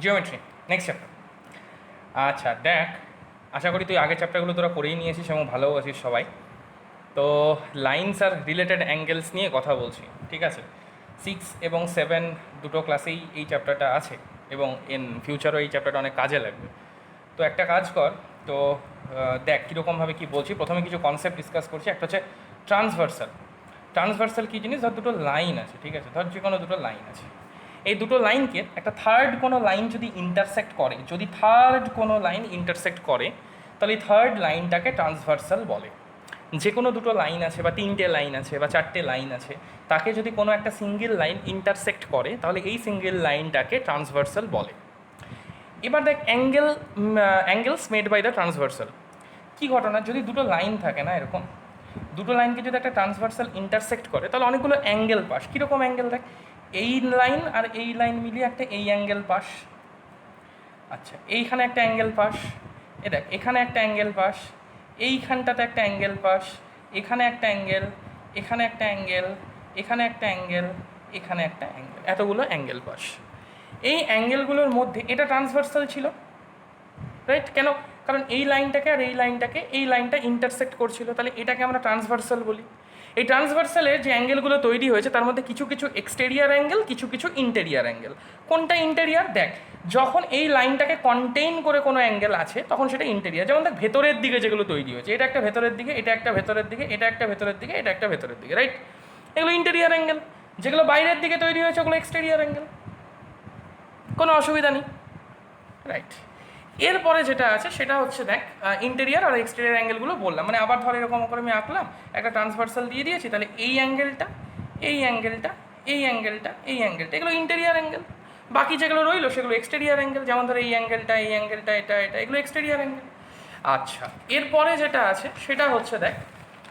Geometry next chapter. আচ্ছা দেখ, আশা করি তুই আগের চ্যাপ্টারগুলো তোরা করেই নিয়েছিস এবং ভালোও আছিস সবাই। তো লাইনস আর রিলেটেড অ্যাঙ্গেলস নিয়ে কথা বলছি, ঠিক আছে? 6 এবং 7 দুটো ক্লাসেই এই চ্যাপ্টারটা আছে এবং ইন ফিউচারও এই চ্যাপ্টারটা অনেক কাজে লাগবে। তো একটা কাজ কর, তো দেখ কীরকমভাবে কী বলছি। প্রথমে কিছু কনসেপ্ট ডিসকাস করছি। একটা হচ্ছে ট্রান্সভার্সাল। ট্রান্সভার্সাল কী জিনিস? ধর দুটো লাইন আছে, ঠিক আছে? ধর যে কোনো দুটো লাইন আছে, এই দুটো লাইনকে একটা থার্ড কোনো লাইন যদি ইন্টারসেক্ট করে, যদি থার্ড কোনো লাইন ইন্টারসেক্ট করে, তাহলে এই থার্ড লাইনটাকে ট্রান্সভার্সাল বলে। যে কোনো দুটো লাইন আছে বা তিনটে লাইন আছে বা চারটে লাইন আছে, তাকে যদি কোনো একটা সিঙ্গেল লাইন ইন্টারসেক্ট করে, তাহলে এই সিঙ্গেল লাইনটাকে ট্রান্সভার্সাল বলে। এবার দেখ angles made by the transversal. কী ঘটনা, যদি দুটো লাইন থাকে না এরকম, দুটো লাইনকে যদি একটা ট্রান্সভার্সাল ইন্টারসেক্ট করে, তাহলে অনেকগুলো অ্যাঙ্গেল পাস। কীরকম অ্যাঙ্গেল? দেখ, এই লাইন আর এই লাইন মিলিয়ে একটা এই অ্যাঙ্গেল পাস। আচ্ছা, এইখানে একটা অ্যাঙ্গেল পাস, এ দেখ এখানে একটা অ্যাঙ্গেল পাস, এইখানটাতে একটা অ্যাঙ্গেল পাস, এখানে একটা অ্যাঙ্গেল, এখানে একটা অ্যাঙ্গেল, এখানে একটা অ্যাঙ্গেল, এখানে একটা অ্যাঙ্গেল, এতগুলো অ্যাঙ্গেল পাস। এই অ্যাঙ্গেলগুলোর মধ্যে এটা ট্রান্সভার্সাল ছিল, রাইট? কেন? কারণ এই লাইনটাকে আর এই লাইনটাকে এই লাইনটা ইন্টারসেক্ট করছিল, তাহলে এটাকে আমরা ট্রান্সভার্সাল বলি। এই ট্রান্সভার্সালে যে অ্যাঙ্গেলগুলো তৈরি হয়েছে তার মধ্যে কিছু কিছু এক্সটেরিয়ার অ্যাঙ্গেল, কিছু কিছু ইন্টেরিয়ার অ্যাঙ্গেল। কোনটা ইন্টেরিয়ার? দেখ, যখন এই লাইনটাকে কন্টেইন করে কোনো অ্যাঙ্গেল আছে তখন সেটা ইন্টেরিয়ার। যেমন দেখ, ভেতরের দিকে যেগুলো তৈরি হয়েছে, এটা একটা ভেতরের দিকে, এটা একটা ভেতরের দিকে, এটা একটা ভেতরের দিকে, এটা একটা ভেতরের দিকে, রাইট? এগুলো ইন্টেরিয়ার অ্যাঙ্গেল। যেগুলো বাইরের দিকে তৈরি হয়েছে ওগুলো এক্সটেরিয়ার অ্যাঙ্গেল। কোনো অসুবিধা নেই, রাইট? এরপরে যেটা আছে সেটা হচ্ছে দেখ, ইন্টেরিয়ার আর এক্সটেরিয়ার অ্যাঙ্গেলগুলো বললাম। মানে আবার ধর এরকম করে আমি আঁকলাম, একটা ট্রান্সভার্সাল দিয়ে দিয়েছি, তাহলে এই অ্যাঙ্গেলটা, এই অ্যাঙ্গেলটা, এই অ্যাঙ্গেলটা, এই অ্যাঙ্গেলটা, এগুলো ইন্টেরিয়ার অ্যাঙ্গেল। বাকি যেগুলো রইলো সেগুলো এক্সটেরিয়ার অ্যাঙ্গেল। যেমন ধর এই অ্যাঙ্গেলটা, এই অ্যাঙ্গেলটা, এটা এটা, এগুলো এক্সটেরিয়ার অ্যাঙ্গেল। আচ্ছা, এরপরে যেটা আছে সেটা হচ্ছে দেখ,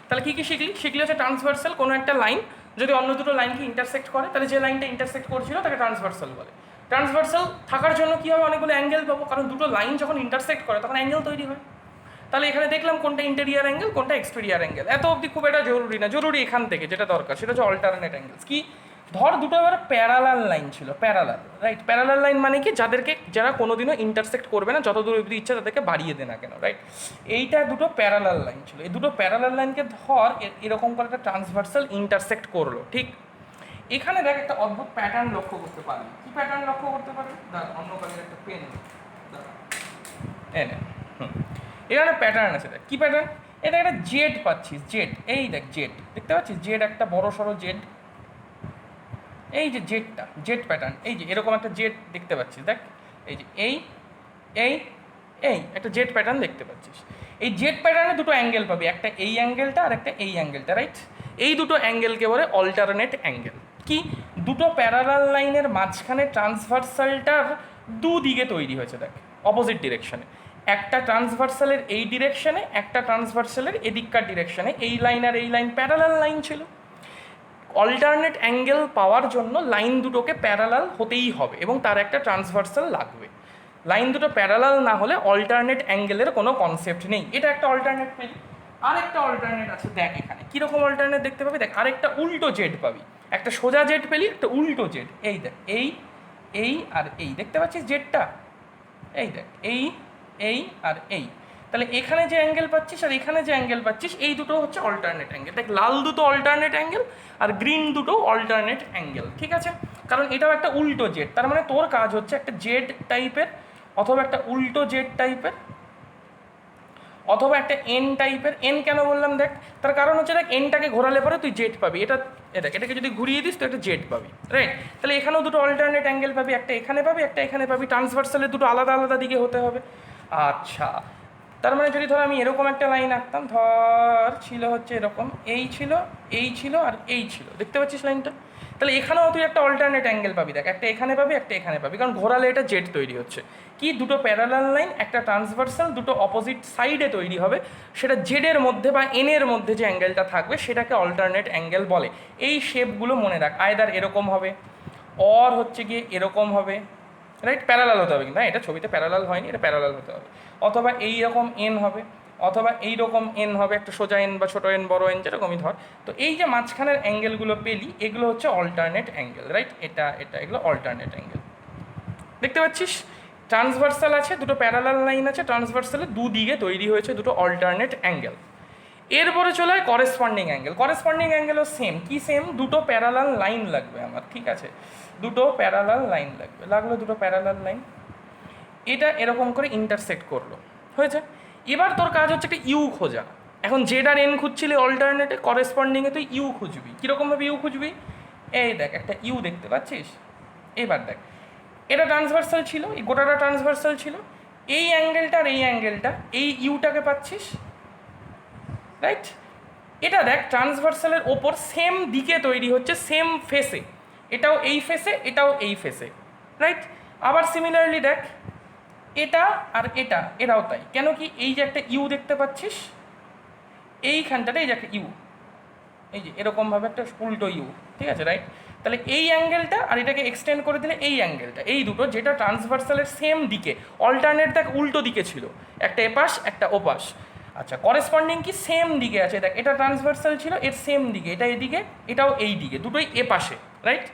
তাহলে কী কী শিখলি হচ্ছে ট্রান্সভার্সাল। কোনো একটা লাইন যদি অন্য দুটো লাইনকে ইন্টারসেক্ট করে, তাহলে যে লাইনটা ইন্টারসেক্ট করছিল তাকে ট্রান্সভার্সাল বলে। ট্রান্সভার্সাল থাকার জন্য কী হবে? অনেকগুলো অ্যাঙ্গেল পাবো, কারণ দুটো লাইন যখন ইন্টারসেক্ট করে তখন অ্যাঙ্গেল তৈরি হয়। তাহলে এখানে দেখলাম কোনটা ইন্টেরিয়ার অ্যাঙ্গেল, কোনটা এক্সটেরিয়ার অ্যাঙ্গেল। এত অবধি খুব এটা জরুরি না, জরুরি এখান থেকে যেটা দরকার সেটা হচ্ছে অল্টারনেট অ্যাঙ্গেলস। কি? ধর দুটো এবার প্যারালাল লাইন ছিল, প্যারালাল, রাইট? প্যারালাল লাইন মানে কি? যারা কোনোদিনও ইন্টারসেক্ট করবে না, যত দূর অবধি ইচ্ছা তাদেরকে বাড়িয়ে দে না কেন, রাইট? এইটা দুটো প্যারালাল লাইন ছিল। এই দুটো প্যারালাল লাইনকে ধর এরকম করে একটা ট্রান্সভার্সাল ইন্টারসেক্ট করলো, ঠিক? এখানে দেখ একটা অদ্ভুত প্যাটার্ন লক্ষ্য করতে পারবি। কি প্যাটার্ন লক্ষ্য করতে পারবি? দাঁড়া, অন্য কাজের একটা পেন, দাঁড়া, এনে এখানে প্যাটার্ন আছে। দেখ কী প্যাটার্ন? এটা একটা জেড পাচ্ছিস, জেড। এই দেখ জেড দেখতে পাচ্ছিস, জেড, একটা বড় সড়ো জেড। এই যে জেডটা, জেড প্যাটার্ন, এই যে এরকম একটা জেড দেখতে পাচ্ছিস। দেখ এই যে এই এই এই একটা জেড প্যাটার্ন দেখতে পাচ্ছিস। এই জেড প্যাটার্নে দুটো অ্যাঙ্গেল পাবি, একটা এই অ্যাঙ্গেলটা আর একটা এই অ্যাঙ্গেলটা, রাইট? এই দুটো অ্যাঙ্গেলকে বলে অল্টারনেট অ্যাঙ্গেল। কি? দুটো প্যারালাল লাইনের মাঝখানে ট্রান্সভার্সালটার দুদিকে তৈরি হয়েছে, দেখ অপোজিট ডিরেকশনে। একটা ট্রান্সভার্সালের এই ডিরেকশনে, একটা ট্রান্সভার্সালের এদিককার ডিরেকশনে। এই লাইন আর এই লাইন প্যারালাল লাইন ছিল। অল্টারনেট অ্যাঙ্গেল পাওয়ার জন্য লাইন দুটোকে প্যারালাল হতেই হবে এবং তার একটা ট্রান্সভার্সাল লাগবে। লাইন দুটো প্যারালাল না হলে অল্টারনেট অ্যাঙ্গেলের কোনো কনসেপ্ট নেই। এটা একটা অল্টারনেট পেলি। আরেকটা অল্টারনেট আছে, দেখ এখানে কীরকম অল্টারনেট দেখতে পাবি। দেখ আরেকটা উল্টো জেড পাবি। একটা সোজা জেড পেলি, একটা উল্টো জেড। এই দেখ এই এই আর এই দেখতে পাচ্ছিস জেডটা? এই দেখ এই এই আর এই। তাহলে এখানে যে অ্যাঙ্গেল পাচ্ছিস আর এখানে যে অ্যাঙ্গেল পাচ্ছিস, এই দুটো হচ্ছে অল্টারনেট অ্যাঙ্গেল। দেখ লাল দুটো অল্টারনেট অ্যাঙ্গেল আর গ্রিন দুটো অল্টারনেট অ্যাঙ্গেল, ঠিক আছে? কারণ এটাও একটা উল্টো জেড, তার মানে তোর কাজ হচ্ছে একটা জেড টাইপের অথবা একটা উল্টো জেড টাইপের অথবা একটা এন টাইপের। এন কেন বললাম? দেখ তার কারণ হচ্ছে, দেখ এনটাকে ঘোরালে পরে তুই জেড পাবি। দেখ এটাকে যদি ঘুরিয়ে দিস তো একটা জেড পাবি, রাইট? তাহলে এখানেও দুটো অল্টারনেট অ্যাঙ্গেল পাবি, একটা এখানে পাবি, একটা এখানে পাবি। ট্রান্সভার্সালে দুটো আলাদা আলাদা দিকে হতে হবে। আচ্ছা, তার মানে যদি ধর আমি এরকম একটা লাইন আঁকতাম, ধর ছিল হচ্ছে এরকম, এই ছিল, এই ছিল আর এই ছিল, দেখতে পাচ্ছিস লাইনটা? তাহলে এখানেও তুই একটা অল্টারনেট অ্যাঙ্গেল পাবি। দেখ একটা এখানে পাবি, একটা এখানে পাবি, কারণ ঘোরালে এটা জেড তৈরি হচ্ছে। কি? দুটো প্যারালাল লাইন, একটা ট্রান্সভার্সাল, দুটো অপোজিট সাইডে তৈরি হবে। সেটা জেডের মধ্যে বা এনের মধ্যে যে অ্যাঙ্গেলটা থাকবে সেটাকে অল্টারনেট অ্যাঙ্গেল বলে। এই শেপগুলো মনে রাখ। আয়দার এরকম হবে, অর হচ্ছে গিয়ে এরকম হবে, রাইট? প্যারালাল হতে হবে কিন্তু, হ্যাঁ এটা ছবিতে প্যারালাল হয়নি, এটা প্যারালাল হতে হবে। অথবা এই রকম এন হবে, অথবা এই রকম এন হবে, একটা সোজা এন বা ছোটো এন, বড় এন, যেরকমই ধর। তো এই যে মাঝখানের অ্যাঙ্গেলগুলো পেলি, এগুলো হচ্ছে অল্টারনেট অ্যাঙ্গেল, রাইট? এটা এটা এগুলো অল্টারনেট অ্যাঙ্গেল, দেখতে পাচ্ছিস? ট্রান্সভার্সাল আছে, দুটো প্যারালাল লাইন আছে, ট্রান্সভার্সালের দুদিকে তৈরি হয়েছে দুটো অল্টারনেট অ্যাঙ্গেল। এরপরে চলে হয় করেসপন্ডিং অ্যাঙ্গেল। করেসপন্ডিং অ্যাঙ্গেলও সেম, কি সেম, দুটো প্যারালাল লাইন লাগবে আমার, ঠিক আছে, দুটো প্যারালাল লাইন লাগলো দুটো প্যারালাল লাইন, এটা এরকম করে ইন্টারসেক্ট করলো, হয়েছে। এবার তোর কাজ হচ্ছে একটা ইউ খোঁজা। এখন জেড আর এন খুঁজছিলি অল্টারনেটে, করেসপন্ডিংয়ে তুই ইউ খুঁজবি। কীরকমভাবে ইউ খুঁজবি, এই দেখ একটা ইউ দেখতে পাচ্ছিস, এবার দেখ এটা ট্রান্সভার্সাল ছিল, এই গোটাটা ট্রান্সভার্সাল ছিল, এই অ্যাঙ্গেলটা আর এই অ্যাঙ্গেলটা, এই ইউটাকে পাচ্ছিস, রাইট। এটা দেখ ট্রান্সভার্সালের ওপর সেম দিকে তৈরি হচ্ছে, সেম ফেসে, এটাও এই ফেসে এটাও এই ফেসে, রাইট। আবার সিমিলারলি দেখ এটা আর এটা, এরাও তাই। কেন কি, এই যে একটা ইউ দেখতে পাচ্ছিস এইখানটাতে, এই যে একটা ইউ, এই যে এরকমভাবে একটা উল্টো ইউ, ঠিক আছে, রাইট। তাহলে এই অ্যাঙ্গেলটা আর এটাকে এক্সটেন্ড করে দিলে এই অ্যাঙ্গেলটা, এই দুটো যেটা ট্রান্সভার্সালের সেম দিকে, অল্টারনেট দেখ উল্টো দিকে ছিল, একটা এপাশ একটা ওপাশ। আচ্ছা করেসপন্ডিং কি সেম দিকে আছে, দেখ এটা ট্রান্সভার্সাল ছিল এর সেম দিকে, এটা এদিকে এটাও এই দিকে, দুটোই এপাশে, রাইট।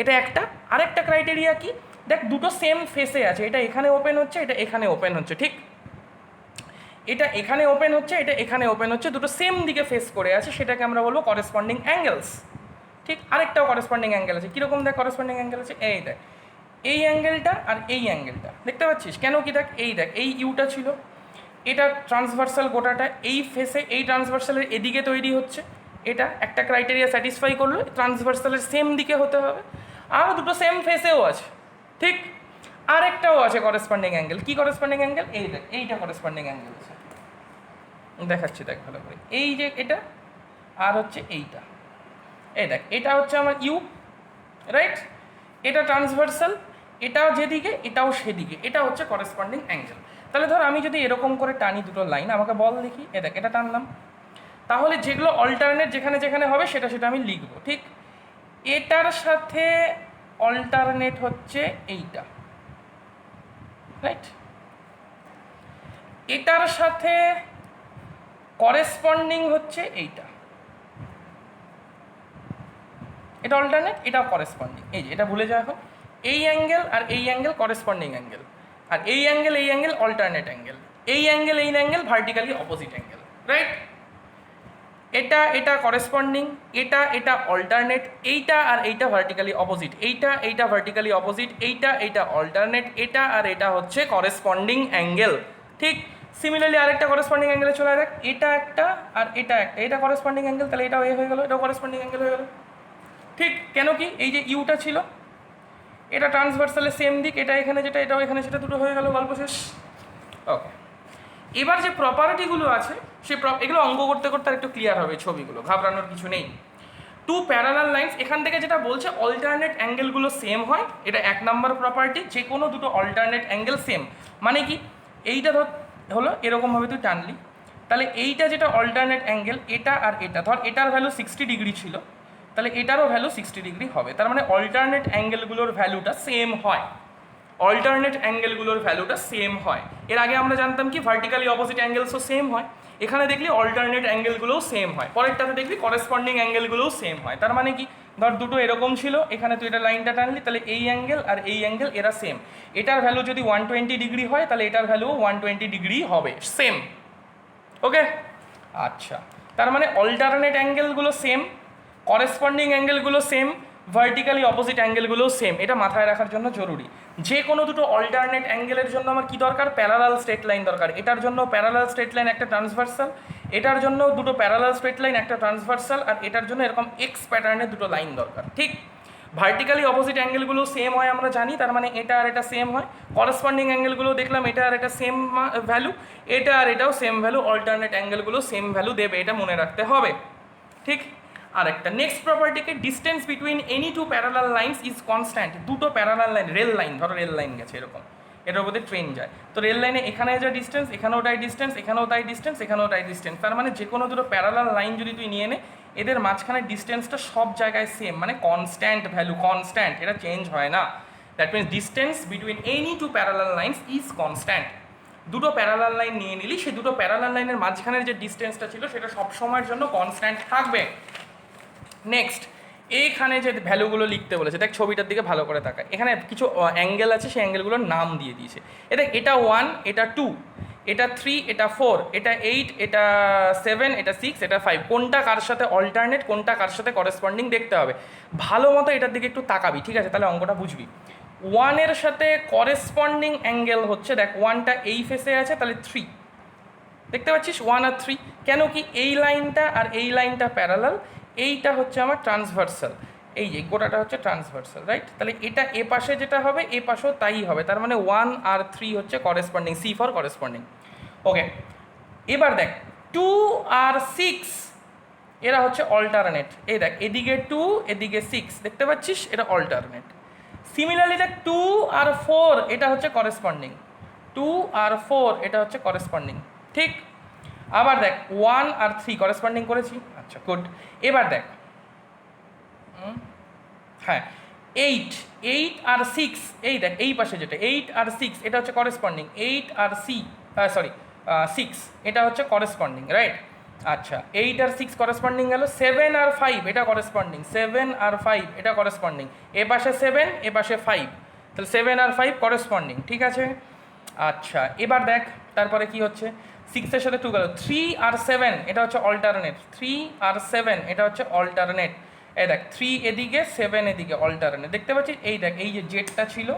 এটা একটা। আরেকটা ক্রাইটেরিয়া কি, দেখ দুটো সেম ফেসে আছে, এটা এখানে ওপেন হচ্ছে এটা এখানে ওপেন হচ্ছে, ঠিক, এটা এখানে ওপেন হচ্ছে এটা এখানে ওপেন হচ্ছে, দুটো সেম দিকে ফেস করে আছে, সেটাকে আমরা বলবো করেসপন্ডিং অ্যাঙ্গেলস, ঠিক। আরেকটাও করেসপন্ডিং অ্যাঙ্গেল আছে, কীরকম দেখ করেসপন্ডিং অ্যাঙ্গেল আছে, এই দেখ এই অ্যাঙ্গেলটা আর এই অ্যাঙ্গেলটা দেখতে পাচ্ছিস। কেন কি, দেখ এই ইউটা ছিল, এটা ট্রান্সভার্সাল গোটাটা এই ফেসে, এই ট্রান্সভার্সালের এদিকে তৈরি হচ্ছে, এটা একটা ক্রাইটেরিয়া স্যাটিসফাই করলো, ট্রান্সভার্সালের সেম দিকে হতে হবে, আর দুটো সেম ফেসেও আছে, ঠিক। আরেকটাও আছে করেসপন্ডিং অ্যাঙ্গেল, কি করেসপন্ডিং অ্যাঙ্গেল, এই দেখ এইটা করেসপন্ডিং অ্যাঙ্গেল আছে, দেখাচ্ছি দেখ ভালো করে, এই যে এটা আর হচ্ছে এইটা, এই দেখ এটা হচ্ছে আমার ইউ, রাইট, এটা ট্রান্সভার্সাল, এটাও যেদিকে এটাও সেদিকে, এটা হচ্ছে করেসপন্ডিং অ্যাঙ্গেল। তাহলে ধর আমি যদি এরকম করে টানি দুটো লাইন, আমাকে বল দেখি, এ দেখ এটা টানলাম, তাহলে যেগুলো অল্টারনেট যেখানে যেখানে হবে সেটা আমি লিখবো, ঠিক। এটার সাথে অল্টারনেট হচ্ছে এইটা, রাইট, এটার সাথে করেসপন্ডিং হচ্ছে এইটা, এটা অল্টারনেট এটাও করেসপন্ডিং, এই যে এটা ভুলে যাও এখন, এই অ্যাঙ্গেল আর এই অ্যাঙ্গেল করেসপন্ডিং অ্যাঙ্গেল, আর এই অ্যাঙ্গেল অল্টারনেট অ্যাঙ্গেল, এই angle vertically opposite angle, right. এটা করেসপন্ডিং, এটা অল্টারনেট, এইটা আর এইটা ভার্টিক্যালি অপোজিট, এইটা ভার্টিক্যালি অপোজিট, এইটা অল্টারনেট, এটা আর এটা হচ্ছে করেসপন্ডিং অ্যাঙ্গেল, ঠিক। সিমিলারলি আরেকটা করেসপন্ডিং অ্যাঙ্গেলে চলে দেখ, এটা একটা আর এটা একটা, এটা করেসপন্ডিং অ্যাঙ্গেল, তাহলে এটাও এ হয়ে গেল, এটাও করেসপন্ডিং অ্যাঙ্গেল হয়ে গেল, ঠিক। কেন কি, এই যে ইউটা ছিল, এটা ট্রান্সভার্সালের সেম দিক, এটা এখানে যেটা এটাও এখানে সেটা, দুটো হয়ে গেল, গল্প শেষ। ওকে, এবার যে প্রপার্টিগুলো আছে এগুলো অঙ্ক করতে করতে আর একটু ক্লিয়ার হবে, ছবিগুলো ঘাবড়ানোর কিছু নেই। টু প্যারালাল লাইন্স, এখান থেকে যেটা বলছে অল্টারনেট অ্যাঙ্গেলগুলো সেম হয়, এটা 1 নম্বর প্রপার্টি, যে কোনো দুটো অল্টারনেট অ্যাঙ্গেল সেম। মানে কি, এইটা ধর হলো এরকমভাবে তুই টানলি, তাহলে এইটা যেটা অল্টারনেট অ্যাঙ্গেল, এটা আর এটা, ধর এটার ভ্যালু 60 ডিগ্রি ছিল, তাহলে এটারও ভ্যালু 60 ডিগ্রি হবে, তার মানে অল্টারনেট অ্যাঙ্গেলগুলোর ভ্যালুটা সেম হয়, অল্টারনেট অ্যাঙ্গেলগুলোর ভ্যালুটা সেম হয়। এর আগে আমরা জানতাম কি ভার্টিক্যালি অপোজিট অ্যাঙ্গেলসও সেম হয়, এখানে দেখলি অল্টারনেট অ্যাঙ্গেলগুলোও সেম হয়, পরেরটাতে দেখবি করেসপন্ডিং অ্যাঙ্গেলগুলোও সেম হয়। তার মানে কি, ধর দুটো এরকম ছিল, এখানে তুই এটা লাইনটা টানলি, তাহলে এই অ্যাঙ্গেল আর এই অ্যাঙ্গেল এরা সেম, এটার ভ্যালু যদি 120 ডিগ্রি হয় তাহলে এটার ভ্যালু 120 ডিগ্রি হবে, সেম। ওকে, আচ্ছা, তার মানে অল্টারনেট অ্যাঙ্গেলগুলো সেম, করেসপন্ডিং অ্যাঙ্গেলগুলো সেম, ভার্টিক্যালি অপোজিট অ্যাঙ্গেলগুলো সেম, এটা মাথায় রাখার জন্য জরুরি। যে কোনো দুটো অল্টারনেট অ্যাঙ্গেলের জন্য আমার কি দরকার, প্যারালাল স্ট্রেট লাইন দরকার। এটার জন্য প্যারালাল স্ট্রেট লাইন একটা ট্রান্সভার্সাল, এটার জন্য দুটো প্যারালাল স্ট্রেট লাইন একটা ট্রান্সভার্সাল, আর এটার জন্য এরকম এক্স প্যাটার্নের দুটো লাইন দরকার, ঠিক। ভার্টিক্যালি অপোজিট অ্যাঙ্গেলগুলো সেম হয় আমরা জানি, তার মানে এটা আর এটা সেম হয়। করেসপন্ডিং অ্যাঙ্গেলগুলো দেখলাম, এটা আর এটা সেম ভ্যালু, এটা আর এটাও সেম ভ্যালু, অল্টারনেট অ্যাঙ্গেলগুলো সেম ভ্যালু দেবে, এটা মনে রাখতে হবে, ঠিক। আর একটা নেক্সট প্রপার্টিকে, distance between any two parallel lines is constant. দুটো প্যারালাল লাইন, রেল লাইন, ধরো রেল লাইন গেছে এরকম, এটার মধ্যে ট্রেন যায়, তো রেল লাইনে এখানে যা ডিস্টেন্স, এখানেও তাই ডিস্টেন্স, এখানেও তাই ডিস্টেন্স, এখানেও তাই ডিস্টেন্স, তার মানে যে কোনো দুটো প্যারালাল লাইন যদি তুই নিয়ে নে, এদের মাঝখানে ডিস্টেন্সটা সব জায়গায় সেম, মানে কনস্ট্যান্ট ভ্যালু, কনস্ট্যান্ট, এটা চেঞ্জ হয় না। That means distance between any two parallel lines is constant. দুটো প্যারালাল লাইন নিয়ে নিলি, সেই দুটো প্যারালাল লাইনের মাঝখানের যে ডিস্টেন্সটা ছিল সেটা সব সময়ের জন্য কনস্ট্যান্ট থাকবে। নেক্সট, এইখানে যে ভ্যালুগুলো লিখতে বলেছে দেখ, ছবিটার দিকে ভালো করে তাকায়, এখানে কিছু অ্যাঙ্গেল আছে, সেই অ্যাঙ্গেলগুলোর নাম দিয়ে দিয়েছে। এটা 1, এটা 2, এটা 3, এটা 4, এটা 8, এটা 7, এটা 6, এটা 5, কোনটা কার সাথে অল্টারনেট, কোনটা কার সাথে করেসপন্ডিং দেখতে হবে। ভালো মতো এটার দিকে একটু তাকাবি, ঠিক আছে, তাহলে অঙ্কটা বুঝবি। 1-এর সাথে করেসপন্ডিং অ্যাঙ্গেল হচ্ছে, দেখ 1টা এই ফেসে আছে, তাহলে 3, দেখতে পাচ্ছিস 1 আর 3, কেন কি এই লাইনটা আর এই লাইনটা প্যারালাল, এইটা হচ্ছে আমার ট্রান্সভার্সাল, এই যে গোটাটা হচ্ছে ট্রান্সভার্সাল, রাইট। তাহলে এটা এ পাশে যেটা হবে এ পাশেও তাই হবে, তার মানে 1 আর 3 হচ্ছে করেসপন্ডিং, সি ফর করেসপন্ডিং। ওকে, এবার দেখ 2 আর 6 এরা হচ্ছে অল্টারনেট, এই দেখ এদিকে 2 এদিকে 6, দেখতে পাচ্ছিস এটা অল্টারনেট। সিমিলারলি দেখ 2 আর 4 এটা হচ্ছে করেসপন্ডিং, 2 আর 4 এটা হচ্ছে করেসপন্ডিং, ঠিক। আবার দেখ 1 আর 3 করেসপন্ডিং করেছি, আচ্ছা গুড। এবার দেখ হ্যাঁ 8 আর 6, এই দেখ এই পাশে যেটা 8 আর 6 এটা হচ্ছে করেসপন্ডিং, 8 আর 6 এটা হচ্ছে করেসপন্ডিং, রাইট। আচ্ছা 8 আর 6 করেসপন্ডিং গেল, 7 আর 5 এটা করেসপন্ডিং, 7 আর 5 এটা করেসপন্ডিং, এ পাশে 7 এ পাশে 5, তাহলে 7 আর 5 করেসপন্ডিং, ঠিক আছে। আচ্ছা এবার দেখ তারপরে কি হচ্ছে, 6-এর সাথে 2 গেল, 3 আর 7 এটা হচ্ছে অল্টারনেট, 3 আর 7 এটা হচ্ছে অল্টারনেট, এই দেখ 3 এদিকে 7 এদিকে অল্টারনেট, দেখতে পাচ্ছিস। এই দেখ এই যে জেডটা ছিল,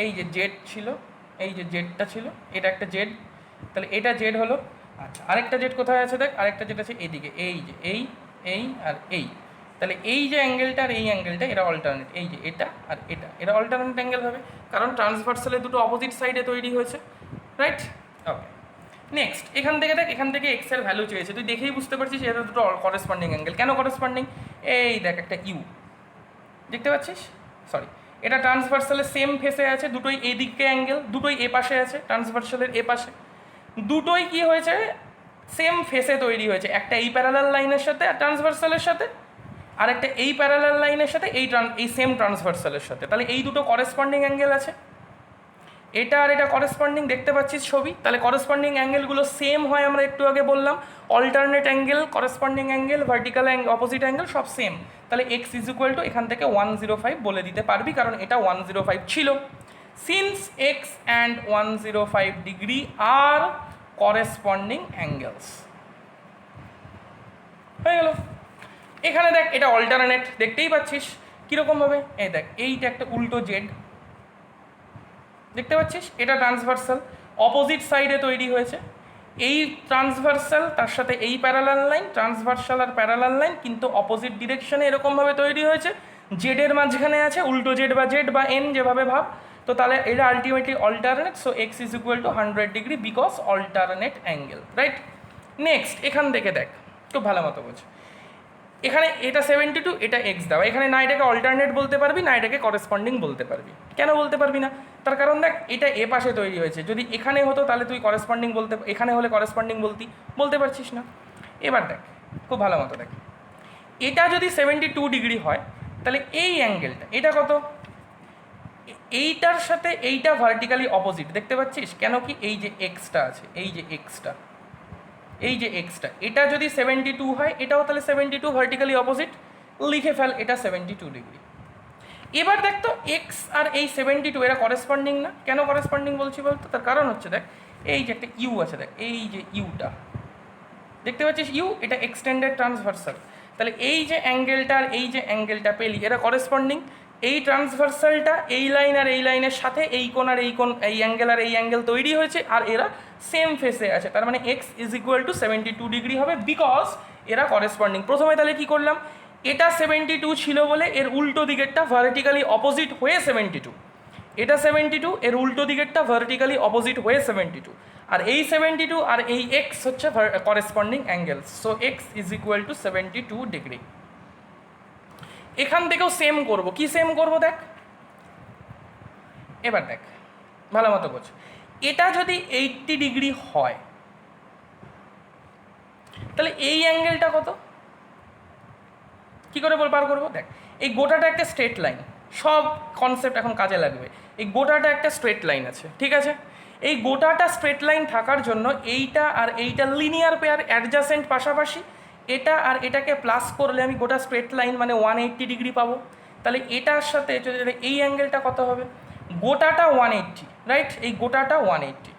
এই যে জেড ছিল, এই যে জেডটা ছিল, এটা একটা জেড, তাহলে এটা জেড হলো। আচ্ছা আরেকটা জেড কোথায় আছে দেখ, আরেকটা জেড আছে এইদিকে, এই যে এই আর এই, তাহলে এই যে অ্যাঙ্গেলটা আর এই অ্যাঙ্গেলটা এরা অল্টারনেট, এই যে এটা আর এটা এরা অল্টারনেট অ্যাঙ্গেল হবে, কারণ ট্রান্সভার্সালে দুটো অপোজিট সাইডে তৈরি হয়েছে, রাইট। ওকে, নেক্সট এখান থেকে দেখ, এখান থেকে এক্স এর ভ্যালু চেয়েছে, তুই দেখেই বুঝতে পারছিস এটা দুটো করেসপন্ডিং অ্যাঙ্গেল। কেন করেসপন্ডিং, এই দেখ একটা ইউ, দেখতে পাচ্ছিস, সরি এটা ট্রান্সভার্সালের সেম ফেসে আছে, দুটোই এদিকে অ্যাঙ্গেল, দুটোই এ পাশে আছে, ট্রান্সভার্সালের এ পাশে, দুটোই কি হয়েছে সেম ফেসে তৈরি হয়েছে, একটা এই প্যারালাল লাইনের সাথে আর ট্রান্সভার্সালের সাথে, আর একটা এই প্যারালাল লাইনের সাথে এই সেম ট্রান্সভার্সালের সাথে, তাহলে এই দুটো করেসপন্ডিং অ্যাঙ্গেল আছে, এটা আর এটা করেসপন্ডিং, দেখতে পাচ্ছিস ছবি। তাহলে করেসপন্ডিং অ্যাঙ্গেলগুলো সেম হয়, আমরা একটু আগে বললাম alternate angle, corresponding angle, vertical opposite angle সব সেম, তাহলে এক্স ইজ ইকুয়াল টু এখান থেকে 105 বলে দিতে পারবি, কারণ এটা 105 ছিল। Since x and 105 degree are corresponding angles, হয়ে গেল। এখানে দেখ এটা অল্টারনেট, দেখতেই পাচ্ছিস কীরকমভাবে, এই দেখ এইটা একটা উল্টো জেড, দেখতে পাচ্ছিস এটা ট্রান্সভার্সাল, অপোজিট সাইডে তৈরি হয়েছে, এই ট্রান্সভার্সাল তার সাথে এই parallel line, transversal are parallel line কিন্তু অপোজিট ডিরেকশনে এরকমভাবে তৈরি হয়েছে, জেডের মাঝখানে আছে উল্টো জেড বা এন যেভাবে ভাব, তো তাহলে এটা ultimately alternate, so x is equal to 100 degree because alternate angle, right. Next এখান থেকে দেখ, খুব ভালো মতো বোঝ, এখানে এটা 72, এটা এক্স দেওয়া, এখানে না এটাকে অল্টারনেট বলতে পারবি না এটাকে করেসপন্ডিং বলতে পারবি, কেন বলতে পারবি না, তার কারণ দেখ এটা এ পাশে তৈরি হয়েছে, যদি এখানে হতো তাহলে তুই করেসপন্ডিং বলতে, এখানে হলে করেসপন্ডিং বলতে পারছিস না। এবার দেখ খুব ভালো মতো দেখ, এটা যদি 72 ডিগ্রি হয় তাহলে এই অ্যাঙ্গেলটা এটা কত, এইটার সাথে এইটা ভার্টিক্যালি অপোজিট, দেখতে পাচ্ছিস, কেন কি এই যে এক্সটা আছে, এই যে এক্সটা এটা যদি 72 হয় এটাও তাহলে 72 ভার্টিক্যালি অপোজিট, লিখে ফেল এটা 72 ডিগ্রি। এবার দেখ তো এক্স আর এই 72 এরা করেসপন্ডিং না, কেন করেসপন্ডিং বলছি বলতো, তার কারণ হচ্ছে দেখ এই যে একটা ইউ আছে, দেখ এই যে ইউটা, দেখতে পাচ্ছিস ইউ, এটা এক্সটেন্ডেড ট্রান্সভার্সাল, তাহলে এই যে অ্যাঙ্গেলটা আর এই যে অ্যাঙ্গেলটা পেলি এরা করেসপন্ডিং, এই ট্রান্সভার্সালটা এই লাইন আর এই লাইনের সাথে এই কোণ আর এই কোণ, এই অ্যাঙ্গেল আর এই অ্যাঙ্গেল তৈরি হয়েছে, আর এরা সেম ফেসে আছে, তার মানে x is equal to 72 degree হবে বিকজ এরা করেসপন্ডিং। প্রথমে তাহলে কী করলাম, এটা 72 ছিল বলে এর উল্টো দিকেরটা ভার্টিক্যালি অপোজিট হয়ে 72, এটা 72 এর উল্টো দিকেরটা ভার্টিক্যালি অপোজিট হয়ে 72, আর এই 72 আর এই এক্স হচ্ছে corresponding angle, so x is equal to 72 degree. এখান থেকেও সেম করব, কি সেম করব দেখ, এবার দেখ ভালো মতো বোঝ, এটা যদি 80 ডিগ্রি হয় তাহলে এই অ্যাঙ্গেলটা কত, কী করে বার করবো, দেখ এই গোটাটা একটা স্ট্রেট লাইন, সব কনসেপ্ট এখন কাজে লাগবে, এই গোটাটা একটা স্ট্রেট লাইন আছে, ঠিক আছে, এই গোটাটা স্ট্রেট লাইন থাকার জন্য এইটা আর এইটা লিনিয়ার পেয়ার অ্যাডজাসেন্ট পাশাপাশি, এটা আর এটাকে প্লাস করলে আমি গোটা স্ট্রেট লাইন মানে 180 ডিগ্রি পাবো। তাহলে এটার সাথে এই অ্যাঙ্গেলটা কত হবে? গোটাটা 180, রাইট? এই গোটাটা 180,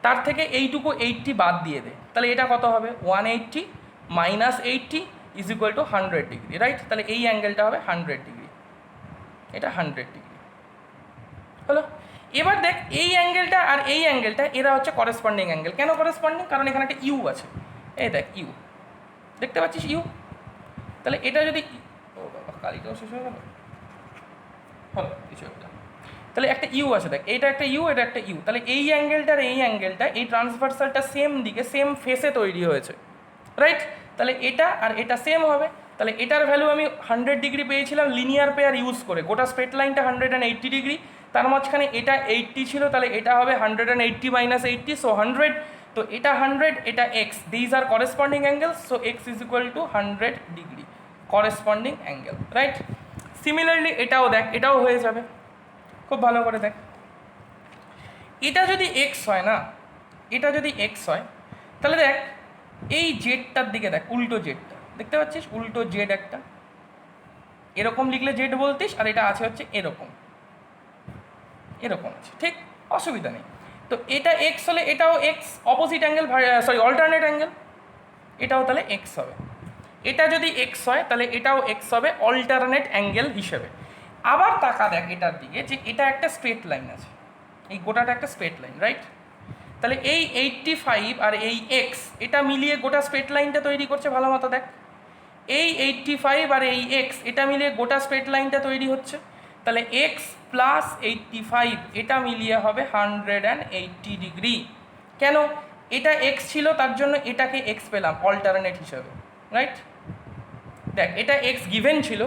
তার থেকে এইটুকু 80 বাদ দিয়ে দে, তাহলে এটা কত হবে? 180 minus 80 is equal to 100 degree, right? তাহলে এই অ্যাঙ্গেলটা হবে 100 ডিগ্রি, এটা 100 ডিগ্রি হলো। এবার দেখ এই অ্যাঙ্গেলটা আর এই অ্যাঙ্গেলটা এরা হচ্ছে করেসপন্ডিং অ্যাঙ্গেল। কেন করেসপন্ডিং? কারণ এখানে একটা ইউ আছে, এই দেখ ইউ, দেখতে পাচ্ছিস ইউ? তাহলে এটা যদি, ও বাবা কালিটাও শেষ হয়ে গেল, হলো কিছু একটা, তাহলে একটা ইউ আছে, দেখ এইটা একটা ইউ, এটা একটা ইউ, তাহলে এই অ্যাঙ্গেলটার এই অ্যাঙ্গেলটা এই ট্রান্সভার্সালটা সেম দিকে সেম ফেসে তৈরি হয়েছে, রাইট? তাহলে এটা আর এটা সেম হবে, তাহলে এটার ভ্যালু আমি 100 ডিগ্রি পেয়েছিলাম লিনিয়ার পেয়ার ইউজ করে, গোটা স্ট্রেট লাইনটা 180 ডিগ্রি, তার মাঝখানে এটা 80 ছিল, তাহলে এটা হবে 180 মাইনাস 80, সো 100, তো এটা 100, এটা x, these are corresponding angles, so x is equal to 100 degree corresponding angle, right? Similarly এটাও দেখ, এটাও হয়ে যাবে, খুব ভালো করে দেখ, এটা যদি এক্স হয় না, এটা যদি এক্স হয়, তাহলে দেখ এই জেডটার দিকে দেখ, উল্টো জেডটা দেখতে পাচ্ছিস, উল্টো জেড একটা, এরকম লিখলে জেড বলতিস, আর এটা আছে হচ্ছে এরকম, এরকম আছে, ঠিক? অসুবিধা নেই। তো এটা এক্স হলে এটাও x, opposite angle, sorry alternate angle, এটাও তাহলে এক্স হবে। এটা যদি এক্স হয় তাহলে এটাও এক্স হবে অল্টারনেট অ্যাঙ্গেল হিসেবে। আবার তাকা দেখ এটার দিকে, যে এটা একটা স্ট্রেট লাইন আছে, এই গোটাটা একটা স্ট্রেট লাইন, রাইট? তাহলে এই 85 আর এই এক্স এটা মিলিয়ে গোটা স্ট্রেট লাইনটা তৈরি করছে, ভালো মতো দেখ, এই 85 আর এই এক্স এটা মিলিয়ে গোটা স্ট্রেট লাইনটা তৈরি হচ্ছে, তাহলে এক্স প্লাস 85 এটা মিলিয়ে হবে 180 ডিগ্রি। কেন? এটা এক্স ছিল তার জন্য এটাকে এক্স পেলাম অল্টারনেট হিসাবে, রাইট? দেখ এটা এক্স গিভেন ছিল,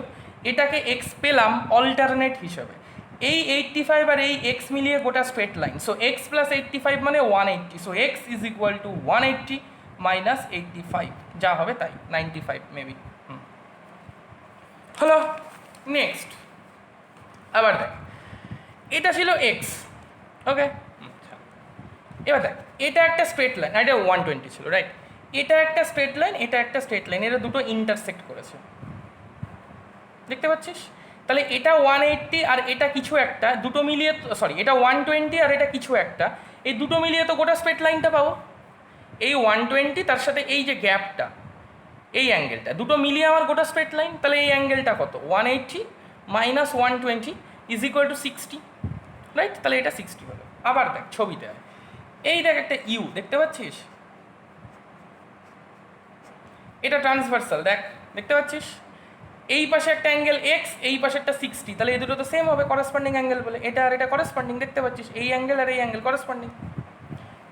এটাকে এক্স পেলাম অল্টারনেট হিসাবে। এই 85 আর এই এক্স মিলিয়ে গোটা straight line, so x plus 85 মানে 180, so x is equal to 180 minus 85, যা হবে তাই 95 মেবি। হলো। নেক্সট আবার দেখ, এটা ছিল এক্স, ওকে? এবার দেখ এটা একটা স্ট্রেট লাইন, এটা 120 ছিল, রাইট? এটা একটা স্ট্রেট লাইন, এটা একটা স্ট্রেট লাইন, এরা দুটো ইন্টারসেক্ট করেছে, দেখতে পাচ্ছিস? তাহলে এটা 180 আর এটা কিছু একটা, দুটো মিলিয়ে, সরি এটা 120 আর এটা কিছু একটা, এই দুটো মিলিয়ে তো গোটা স্ট্রেট লাইনটা পাবো। এই 120 তার সাথে এই যে গ্যাপটা, এই অ্যাঙ্গেলটা, দুটো মিলিয়ে আমার গোটা স্ট্রেট লাইন, তাহলে এই অ্যাঙ্গেলটা কত? 180 minus 120 is equal two 60, right? তাহলে এটা 60 হলো। আবার দেখ ছবিতে, এই দেখ একটা ইউ, দেখতে পাচ্ছিস? এটা ট্রান্সভার্সাল, দেখ দেখতে পাচ্ছিস? এই পাশে একটা অ্যাঙ্গেল এক্স, এই পাশে একটা 60, তাহলে এই দুটো তো সেম হবে করেসপন্ডিং অ্যাঙ্গেল বলে, এটা আর এটা করেসপন্ডিং, দেখতে পাচ্ছিস? এই অ্যাঙ্গেল আর এই অ্যাঙ্গেল করেসপন্ডিং,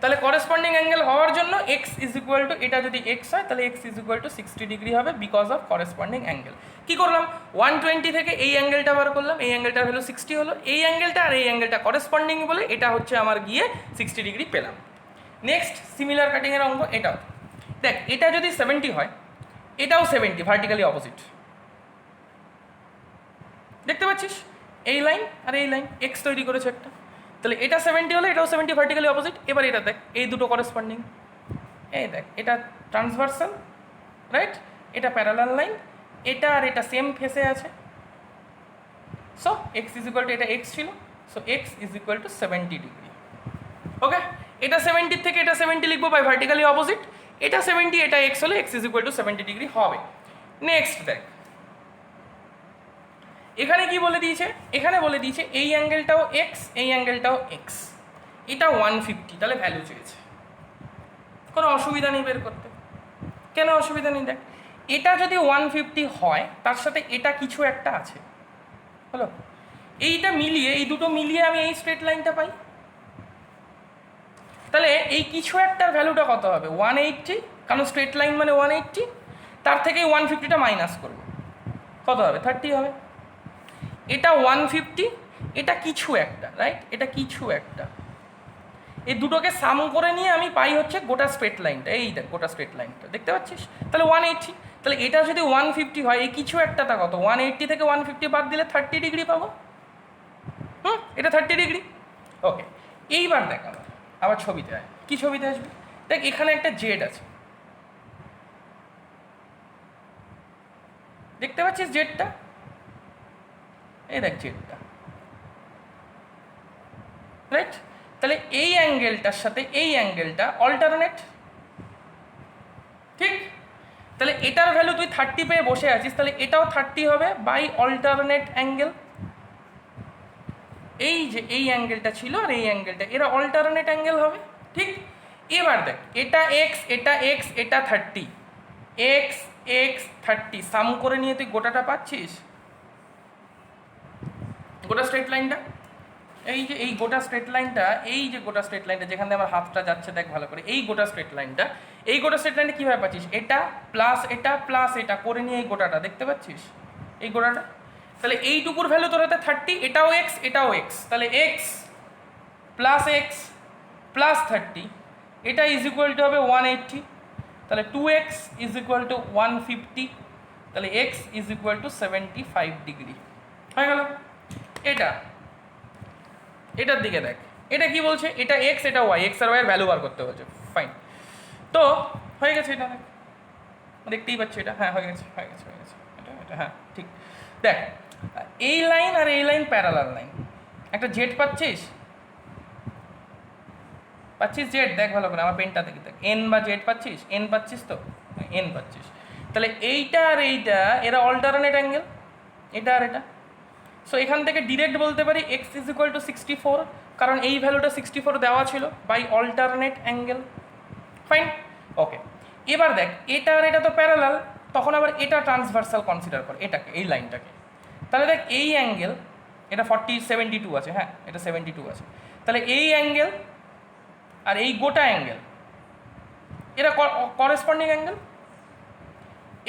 তাহলে করেসপন্ডিং অ্যাঙ্গেল হওয়ার জন্য এক্স ইজ ইকুয়াল টু, এটা যদি এক্স হয় তাহলে x is equal two 60 degree হবে, বিকজ অফ করেসপন্ডিং অ্যাঙ্গেল। কী করলাম? 120 থেকে এই অ্যাঙ্গেলটা বার করলাম, এই অ্যাঙ্গেলটার ভ্যালু 60 হলো, এই অ্যাঙ্গেলটা আর এই অ্যাঙ্গেলটা করেসপন্ডিং বলে এটা হচ্ছে আমার গিয়ে 60 ডিগ্রি পেলাম। নেক্সট সিমিলার কাটিংয়ের অঙ্ক এটাও দেখ, এটা যদি 70 হয়, এটাও 70, ভার্টিক্যালি অপোজিট, দেখতে পাচ্ছিস? এই লাইন আর এই লাইন এক্স তৈরি করেছে একটা, তাহলে এটা 70 হলে এটাও 70, ভার্টিক্যালি অপোজিট। এবার এটা দেখ, এই দুটো করেসপন্ডিং, এই দেখ এটা ট্রান্সভার্সাল, রাইট? এটা প্যারালাল লাইন, এটা আর এটা সেম ফেসে আছে, so x is equal to, এটা এক্স ছিল, so x is equal to 70 degree, okay? এটা 70 থেকে এটা 70 লিখবো বাই ভার্টিক্যালি অপোজিট, এটা 70, এটা এক্স হলে x is equal to 70 degree হবে। নেক্সট দেখ, এখানে কি বলে দিয়েছে? এখানে বলে দিয়েছে এই অ্যাঙ্গেলটাও এক্স, এই অ্যাঙ্গেলটাও এক্স, এটা 150, তাহলে ভ্যালু চেয়েছে। কোনো অসুবিধা নেই বের করতে, কেন অসুবিধা নেই? দেখ এটা যদি 150 হয়, তার সাথে এটা কিছু একটা আছে, হলো? এইটা মিলিয়ে, এই দুটো মিলিয়ে আমি এই স্ট্রেট লাইনটা পাই, তাহলে এই কিছু একটার ভ্যালুটা কত হবে? 180, কারণ স্ট্রেট লাইন মানে 180, তার থেকে 150টা মাইনাস করবো, কত হবে? 30 হবে। এটা 150, এটা কিছু একটা, রাইট? এটা কিছু একটা, এই দুটোকে সাম করে নিয়ে আমি পাই হচ্ছে গোটা স্ট্রেট লাইনটা, এই দেখ গোটা স্ট্রেট লাইনটা, দেখতে পাচ্ছিস? তাহলে 180, তাহলে এটা যদি 150 হয়, এই কিছু একটাটা কত? 180 থেকে 150 বাদ দিলে 30 ডিগ্রি পাবো, এটা 30 ডিগ্রি, ওকে? এইবার দেখ আবার ছবিতে আয়, কী ছবিতে আসবে? দেখ এখানে একটা জেড আছে, দেখতে পাচ্ছিস জেডটা, এই দেখ জেডটা, রাইট? তাহলে এই অ্যাঙ্গেলটার সাথে এই অ্যাঙ্গেলটা অল্টারনেট, ঠিক? তাহলে এটার ভ্যালু তুই 30 পেয়ে বসে আছিস, তাহলে এটাও 30 হবে বাই অল্টারনেট অ্যাঙ্গেল। এই যে এই অ্যাঙ্গেলটা ছিল আর এই অ্যাঙ্গেলটা, এরা অল্টারনেট অ্যাঙ্গেল হবে, ঠিক? এবার দেখ, এটা এক্স, এটা এক্স, এটা 30, এক্স এক্স 30 সাম করে নিয়ে তুই গোটাটা পাচ্ছিস, গোটা স্ট্রেট লাইনটা। এই যে এই গোটা স্ট্রেট লাইনটা, এই যে গোটা স্ট্রেট লাইনটা যেখান দিয়ে আমার হাতটা যাচ্ছে দেখ ভালো করে, এই গোটা স্ট্রেট লাইনটা, এই গোটা স্ট্রেট লাইনটা কীভাবে পাচ্ছিস? এটা প্লাস এটা করে নিয়ে এই গোটাটা দেখতে পাচ্ছিস, এই গোটাটা। তাহলে এইটুকুর ভ্যালু তোর হাতে 30, এটাও এক্স এটাও এক্স, তাহলে এক্স প্লাস 30, এটা ইজ ইকুয়াল টু হবে 180, তাহলে 2x ইজ ইকুয়াল টু 150, তাহলে x is equal to 75 degree হয়ে গেল। এটার দিকে দেখ, এটা কি বলছে? এটা এক্স এটা ওয়াই, এক্স আর ওয়াই এর ভ্যালু বার করতে বলছে, ফাইন। তো হয়ে গেছে, এটা দেখ, দেখতেই পাচ্ছি এটা, হ্যাঁ হয়ে গেছে এটা হ্যাঁ ঠিক। দেখ, এই লাইন আর এই লাইন প্যারালাল লাইন, একটা জেড পাচ্ছিস জেড, দেখ ভালো করে আমার পেনটা দেখি, দেখ এন বা জেড পাচ্ছিস, এন পাচ্ছিস তো, এন পাচ্ছিস। তাহলে এইটা আর এইটা এরা অল্টারনেট অ্যাঙ্গেল, এটা আর এটা। সো এখান থেকে ডিরেক্ট বলতে পারি এক্স ইজ ইকুয়াল টু 64, কারণ এই ভ্যালুটা 64 দেওয়া ছিল বাই অল্টারনেট অ্যাঙ্গেল, ফাইন, ওকে। এবার দেখ, এটা আর এটা তো প্যারালাল, তখন আবার এটা ট্রান্সভার্সাল কনসিডার কর, এটাকে, এই লাইনটাকে। তাহলে দেখ এই অ্যাঙ্গেল, এটা 72 আছে, হ্যাঁ এটা 72 আছে, তাহলে এই অ্যাঙ্গেল আর এই গোটা অ্যাঙ্গেল এরা করেসপন্ডিং অ্যাঙ্গেল।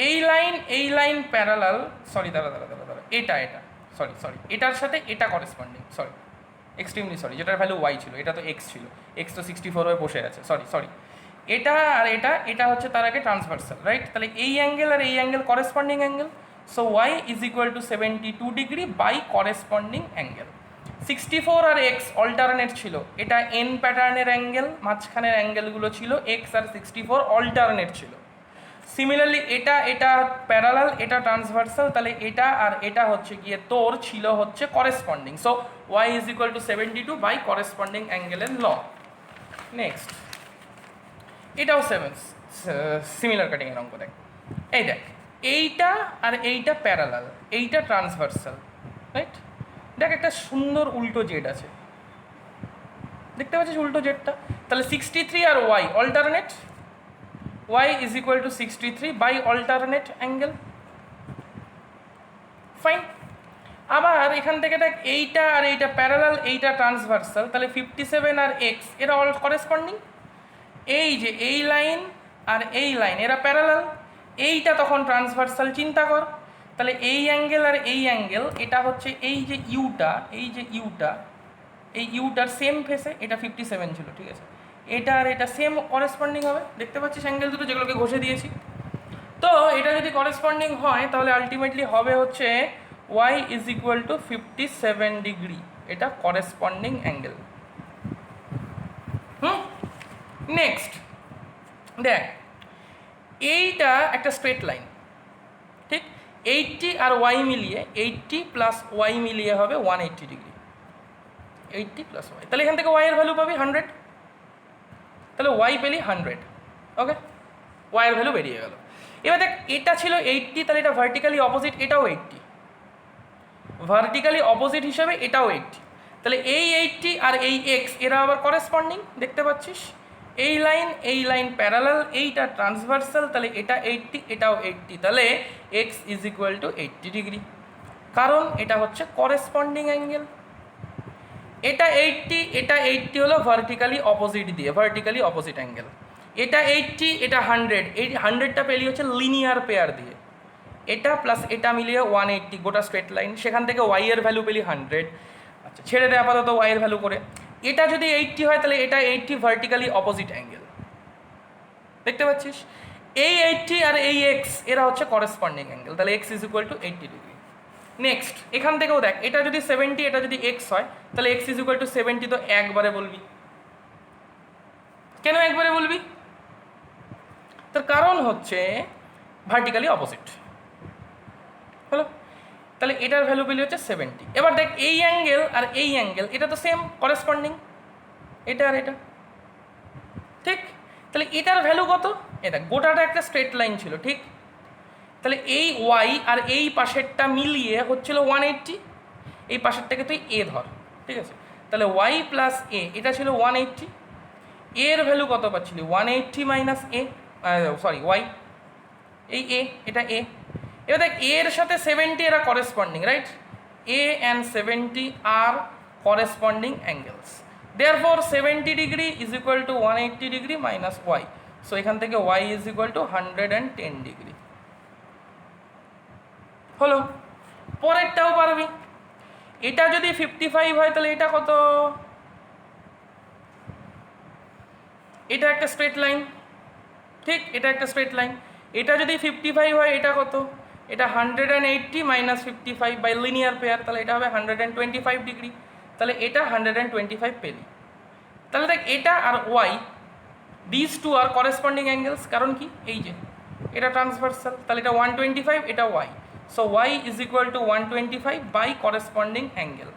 এই লাইন প্যারালাল, সরি দাঁড়া, এটা সরি এটার সাথে এটা করেসপন্ডিং, সরি এক্সট্রিমলি সরি, যেটার ভ্যালু ওয়াই ছিল, এটা তো এক্স ছিল, এক্স তো 64 হয়ে বসে আছে, সরি এটা আর এটা হচ্ছে তার আগে ট্রান্সভার্সাল, রাইট? তাহলে এই অ্যাঙ্গেল আর এই angle corresponding angle, so y is equal to 72 degree by corresponding angle. 64 আর এক্স অল্টারনেট ছিল, এটা এন প্যাটার্নের অ্যাঙ্গেল, মাঝখানের অ্যাঙ্গেলগুলো ছিল এক্স আর 64 অল্টারনেট ছিল। সিমিলারলি এটা প্যারালাল, এটা ট্রান্সভার্সাল, তাহলে এটা আর এটা হচ্ছে গিয়ে তোর ছিল হচ্ছে corresponding, so y is equal to 72 by corresponding অ্যাঙ্গেলের ল। নেক্সট, এটাও সিমিলার কাটিংয়ের অঙ্ক, দেখ এই দেখ, এইটা আর এইটা প্যারালাল, এইটা ট্রান্সভার্সাল, রাইট? দেখ একটা সুন্দর উল্টো জেড আছে, দেখতে পাচ্ছিস উল্টো জেডটা, তাহলে 63 আর y alternate, y is equal to 63 by alternate angle, fine. আবার এখান থেকে দেখ, এইটা আর এইটা প্যারালাল, এইটা ট্রান্সভার্সাল, তাহলে 57 আর x এরা অল করেসপন্ডিং। এই যে এই লাইন আর এই লাইন এরা প্যারালাল, এইটা তখন ট্রান্সভার্সাল, চিন্তা কর। তাহলে এই অ্যাঙ্গেল আর এই অ্যাঙ্গেল, এটা হচ্ছে এই যে ইউটা, এই ইউটার সেম ফেসে, এটা 57 ছিল, ঠিক আছে, এটা আর এটা সেম করেসপন্ডিং হবে, দেখতে পাচ্ছিস অ্যাঙ্গেল দুটো যেগুলোকে ঘষে দিয়েছি। তো এটা যদি করেসপন্ডিং হয় তাহলে আলটিমেটলি হবে হচ্ছে y is equal two 57 degree, এটা করেসপন্ডিং অ্যাঙ্গেল। নেক্সট দেখ, এইটা একটা স্ট্রেট লাইন, ঠিক? 80 আর y মিলিয়ে, 80 প্লাস y মিলিয়ে হবে 180 ডিগ্রি, 80 প্লাস y, তাহলে এখান থেকে y এর ভ্যালু পাবি 100, তাহলে y পেলি 100, ওকে, y এর ভ্যালু বেরিয়ে গেল। এবার দেখ, এটা ছিল 80, তাহলে এটা ভার্টিক্যালি অপোজিট, এটাও 80, ভার্টিক্যালি অপোজিট হিসাবে এটাও 80, তাহলে এই 80 আর এই এক্স এরা আবার করেসপন্ডিং, দেখতে পাচ্ছিস এই লাইন প্যারালাল, এইটা ট্রান্সভার্সাল, তাহলে এটা 80 এটাও 80, তাহলে x is equal to 80 degree, কারণ এটা হচ্ছে করেসপন্ডিং অ্যাঙ্গেল। এটা 80 হলো ভার্টিক্যালি অপোজিট দিয়ে, ভার্টিক্যালি অপোজিট অ্যাঙ্গেল। এটা 80 এটা 100, এই 100টা পেলি হচ্ছে লিনিয়ার পেয়ার দিয়ে, এটা প্লাস এটা মিলিয়ে 180, গোটা স্ট্রেট লাইন, সেখান থেকে ওয়াই এর ভ্যালু পেলি 100। আচ্ছা, ছেড়ে দেয় আপাতত ওয়াই এর ভ্যালু করে, এটা যদি 80 হয় তাহলে এটা 80 ভার্টিক্যালি অপোজিট অ্যাঙ্গেল, দেখতে পাচ্ছিস এই 80 আর এই এক্স এরা হচ্ছে করেসপন্ডিং অ্যাঙ্গেল, তাহলে x is equal to 80 degree. Next, এখান থেকেও দেখ, এটা যদি 70 এটা যদি এক্স হয় তাহলে এক্স ইজ ইকুয়াল টু 70, তো একবারে বলবি। কেন একবারে বলবি? তার কারণ হচ্ছে ভার্টিক্যালি অপোজিট, হলো, তাহলে এটার ভ্যালু পেলি হচ্ছে 70। এবার দেখ এই অ্যাঙ্গেল আর এই অ্যাঙ্গেল এটা তো সেম করেসপন্ডিং, এটা আর এটা, ঠিক? তাহলে এটার ভ্যালু কত? এটা গোটাটা একটা স্ট্রেট লাইন ছিল, ঠিক? তাহলে এই ওয়াই আর এই পাশেরটা মিলিয়ে হচ্ছিল 180, এই পাশেরটাকে তুই এ ধর, ঠিক আছে? তাহলে ওয়াই প্লাস এ এটা ছিল 180, এর ভ্যালু কত পাচ্ছিলি 180 মাইনাস এ, সরি ওয়াই, এই এ, এটা এ। এবার দেখ এর সাথে 70 এরা corresponding, right? A and 70 are corresponding angles, therefore 70 degree is equal to 180 degree minus y. So এখান থেকে y is equal to 110 degree. হলো, পরেরটাও পারবি। এটা যদি 55 হয় তাহলে এটা কত? এটা একটা স্ট্রেট লাইন, ঠিক? এটা একটা স্ট্রেট লাইন। এটা যদি 55 হয় এটা কত? এটা 180 মাইনাস 55 বাই লিনিয়ার পেয়ার, তাহলে এটা হবে 125 ডিগ্রি। তাহলে এটা 125 পেলি। তাহলে দেখ এটা আর y, this two are corresponding angles, কারণ কি এই যে এটা ট্রান্সভার্সাল, তাহলে এটা 125, এটা y. So y is equal to 125 by corresponding angle.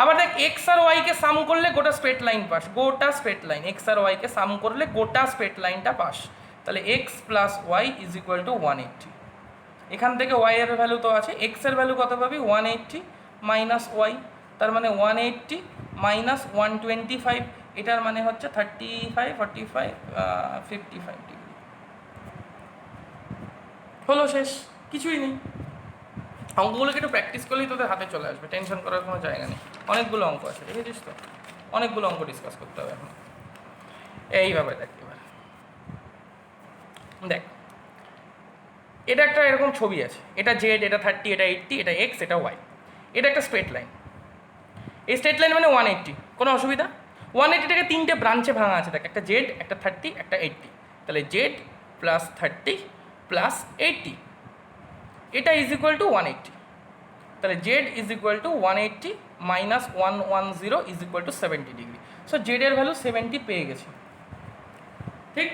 আবার দেখ এক্স আর ওয়াইকে সাম করলে গোটা স্ট্রেট লাইন পাস, গোটা স্ট্রেট লাইন এক্স আর ওয়াইকে সাম করলে গোটা স্ট্রেট লাইনটা পাস। তাহলে x plus y is equal to 180। এখান থেকে ওয়াই এর ভ্যালু তো আছে, এক্স এর ভ্যালু কত পাবি? 180 মাইনাস ওয়াই, তার মানে 180 মাইনাস 125, এটার মানে হচ্ছে 35, 45, 55 ডিগ্রি। হলো, শেষ, কিছুই নেই। অঙ্কগুলোকে একটু প্র্যাকটিস করলেই তোদের হাতে চলে আসবে, টেনশন করার কোনো জায়গা নেই। অনেকগুলো অঙ্ক আছে, দেখেছিস তো? অনেকগুলো অঙ্ক ডিসকাস করতে হবে এখন। এইভাবে দেখ, এবার দেখ এটা একটা এরকম ছবি আছে, এটা জেড, এটা 30, এটা 80, এটা এক্স, এটা ওয়াই। এটা একটা স্ট্রেট লাইন, এই স্ট্রেট লাইন মানে 180, কোনো অসুবিধা? 180টাকে তিনটে ব্রাঞ্চে ভাঙা আছে, দেখ একটা জেড, একটা 30, একটা 80। তাহলে জেড প্লাস 30 প্লাস 80, এটা ইজ ইকুয়াল টু 180। তাহলে z is equal to 180 minus 110 is equal to 70 degree. So Z এর ভ্যালু 70 পেয়ে গেছি, ঠিক?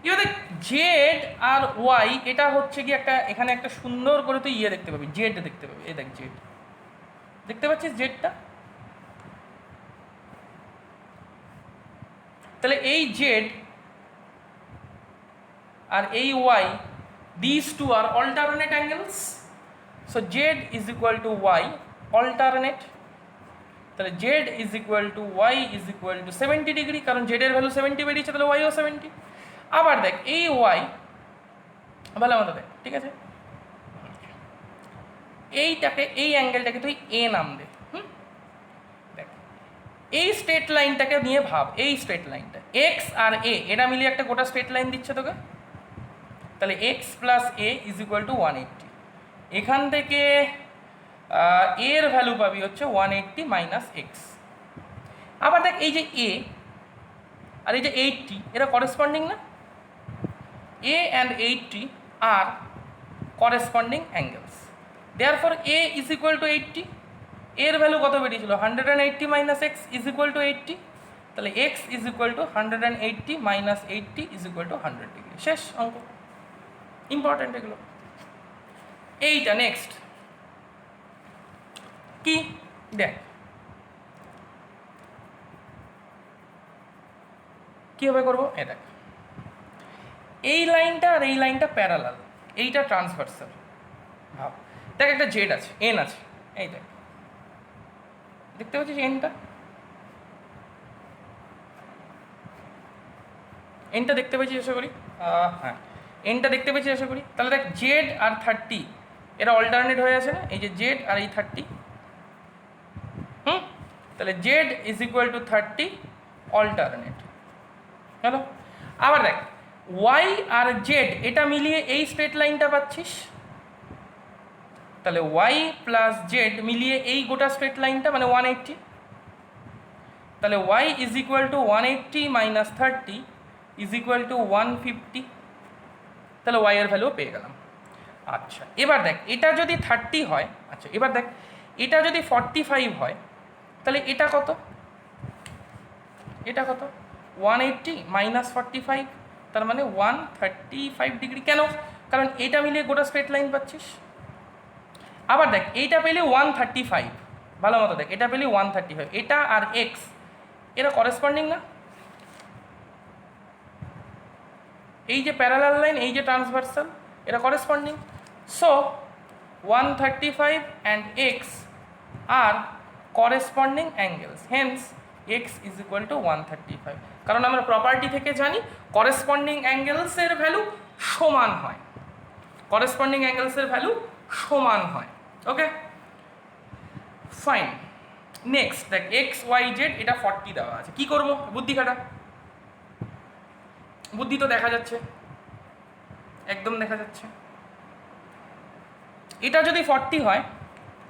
এবার দেখ জেড আর ওয়াই এটা হচ্ছে কি একটা, এখানে একটা সুন্দর করে তুই ইয়ে দেখতে পাবি, জেড দেখতে পাবি। এই দেখ জেড, দেখতে পাচ্ছিস জেডটা? তাহলে এই জেড আর এই y, this two are alternate angles. So z is equal to y alternate, তাহলে z is equal to y is equal to 70 degree, কারণ জেড এর ভ্যালু 70 বেরিয়েছে, তাহলে ওয়াইও 70। আবার দেখ এই ওয়াই, ভালো মতো দেখ, ঠিক আছে? এইটাকে, এই অ্যাঙ্গেলটাকে তুই এ নাম দে। দেখ এই স্ট্রেট লাইনটাকে নিয়ে ভাব, এই স্ট্রেট লাইনটা এক্স আর এ এটা মিলিয়ে একটা গোটা স্ট্রেট লাইন দিচ্ছে তোকে। তাহলে x plus A is equal to 180। এখান থেকে এর ভ্যালু পাবি হচ্ছে 180 মাইনাস এক্স। আবার দেখ এই যে এ আর এই যে 80 এরা করেসপন্ডিং না? এ অ্যান্ড 80 আর corresponding angles, therefore A is equal to 80। এর ভ্যালু কত বেরিয়েছিল? 180 minus x is equal to 80। তাহলে x is equal to 180 minus 80 is equal to 100 degree. শেষ অঙ্ক, ইম্পর্টেন্ট এগুলো। এইটা নেক্সট কি দেখ, কীভাবে করবো? এ দেখ এই লাইনটা আর এই লাইনটা প্যারালাল, এইটা ট্রান্সভার্সাল। ভাব দেখ একটা জেড আছে, এন আছে, এই দেখ দেখতে পাচ্ছিস এনটা? এনটা দেখতে পেয়েছিস আশা করি? হ্যাঁ, এনটা দেখতে পেয়েছিস আশা করি। তাহলে দেখ জেড আর 30 এরা অল্টারনেট হয়ে আছে না, এই যে জেড আর এই 30। তাহলে z is equal two 30 alternate, hello? আবার দেখ ওয়াই আর জেড এটা মিলিয়ে এই স্ট্রেট লাইনটা পাচ্ছিস, তাহলে ওয়াই প্লাস জেড মিলিয়ে এই গোটা স্ট্রেট লাইনটা মানে 180। তাহলে y is equal to 180 minus 30 is equal to 150। তাহলে ওয়াই এর ভ্যালু পেয়ে গেলাম। আচ্ছা এবার দেখ এটা যদি 30 হয়, আচ্ছা এবার দেখ এটা যদি 45 হয়, তাহলে এটা কত? এটা কত? 180 মাইনাস 45, তার মানে 135 ডিগ্রি। কেন? কারণ এটা মিলিয়ে গোটা স্ট্রেট লাইন পাচ্ছিস। আবার দেখ এইটা পেলে 135, ভালো মতো দেখ, এটা পেলে 135, এটা আর এক্স এরা করেসপন্ডিং না? এই যে প্যারালাল লাইন, এই যে ট্রান্সভার্সাল, এরা corresponding. So 135 and x are corresponding angles, hence x is equal to 135। কারণ আমরা প্রপার্টি থেকে জানি করেসপন্ডিং অ্যাঙ্গেলসের ভ্যালু সমান হয়, করেসপন্ডিং অ্যাঙ্গেলসের ভ্যালু সমান হয়। Okay fine. নেক্সট দেখ এক্স ওয়াই জেড এটা 40 দেওয়া আছে, কি করব? বুদ্ধি খাটা, বুদ্ধি তো দেখা যাচ্ছে, একদম দেখা যাচ্ছে। এটা যদি 40 হয়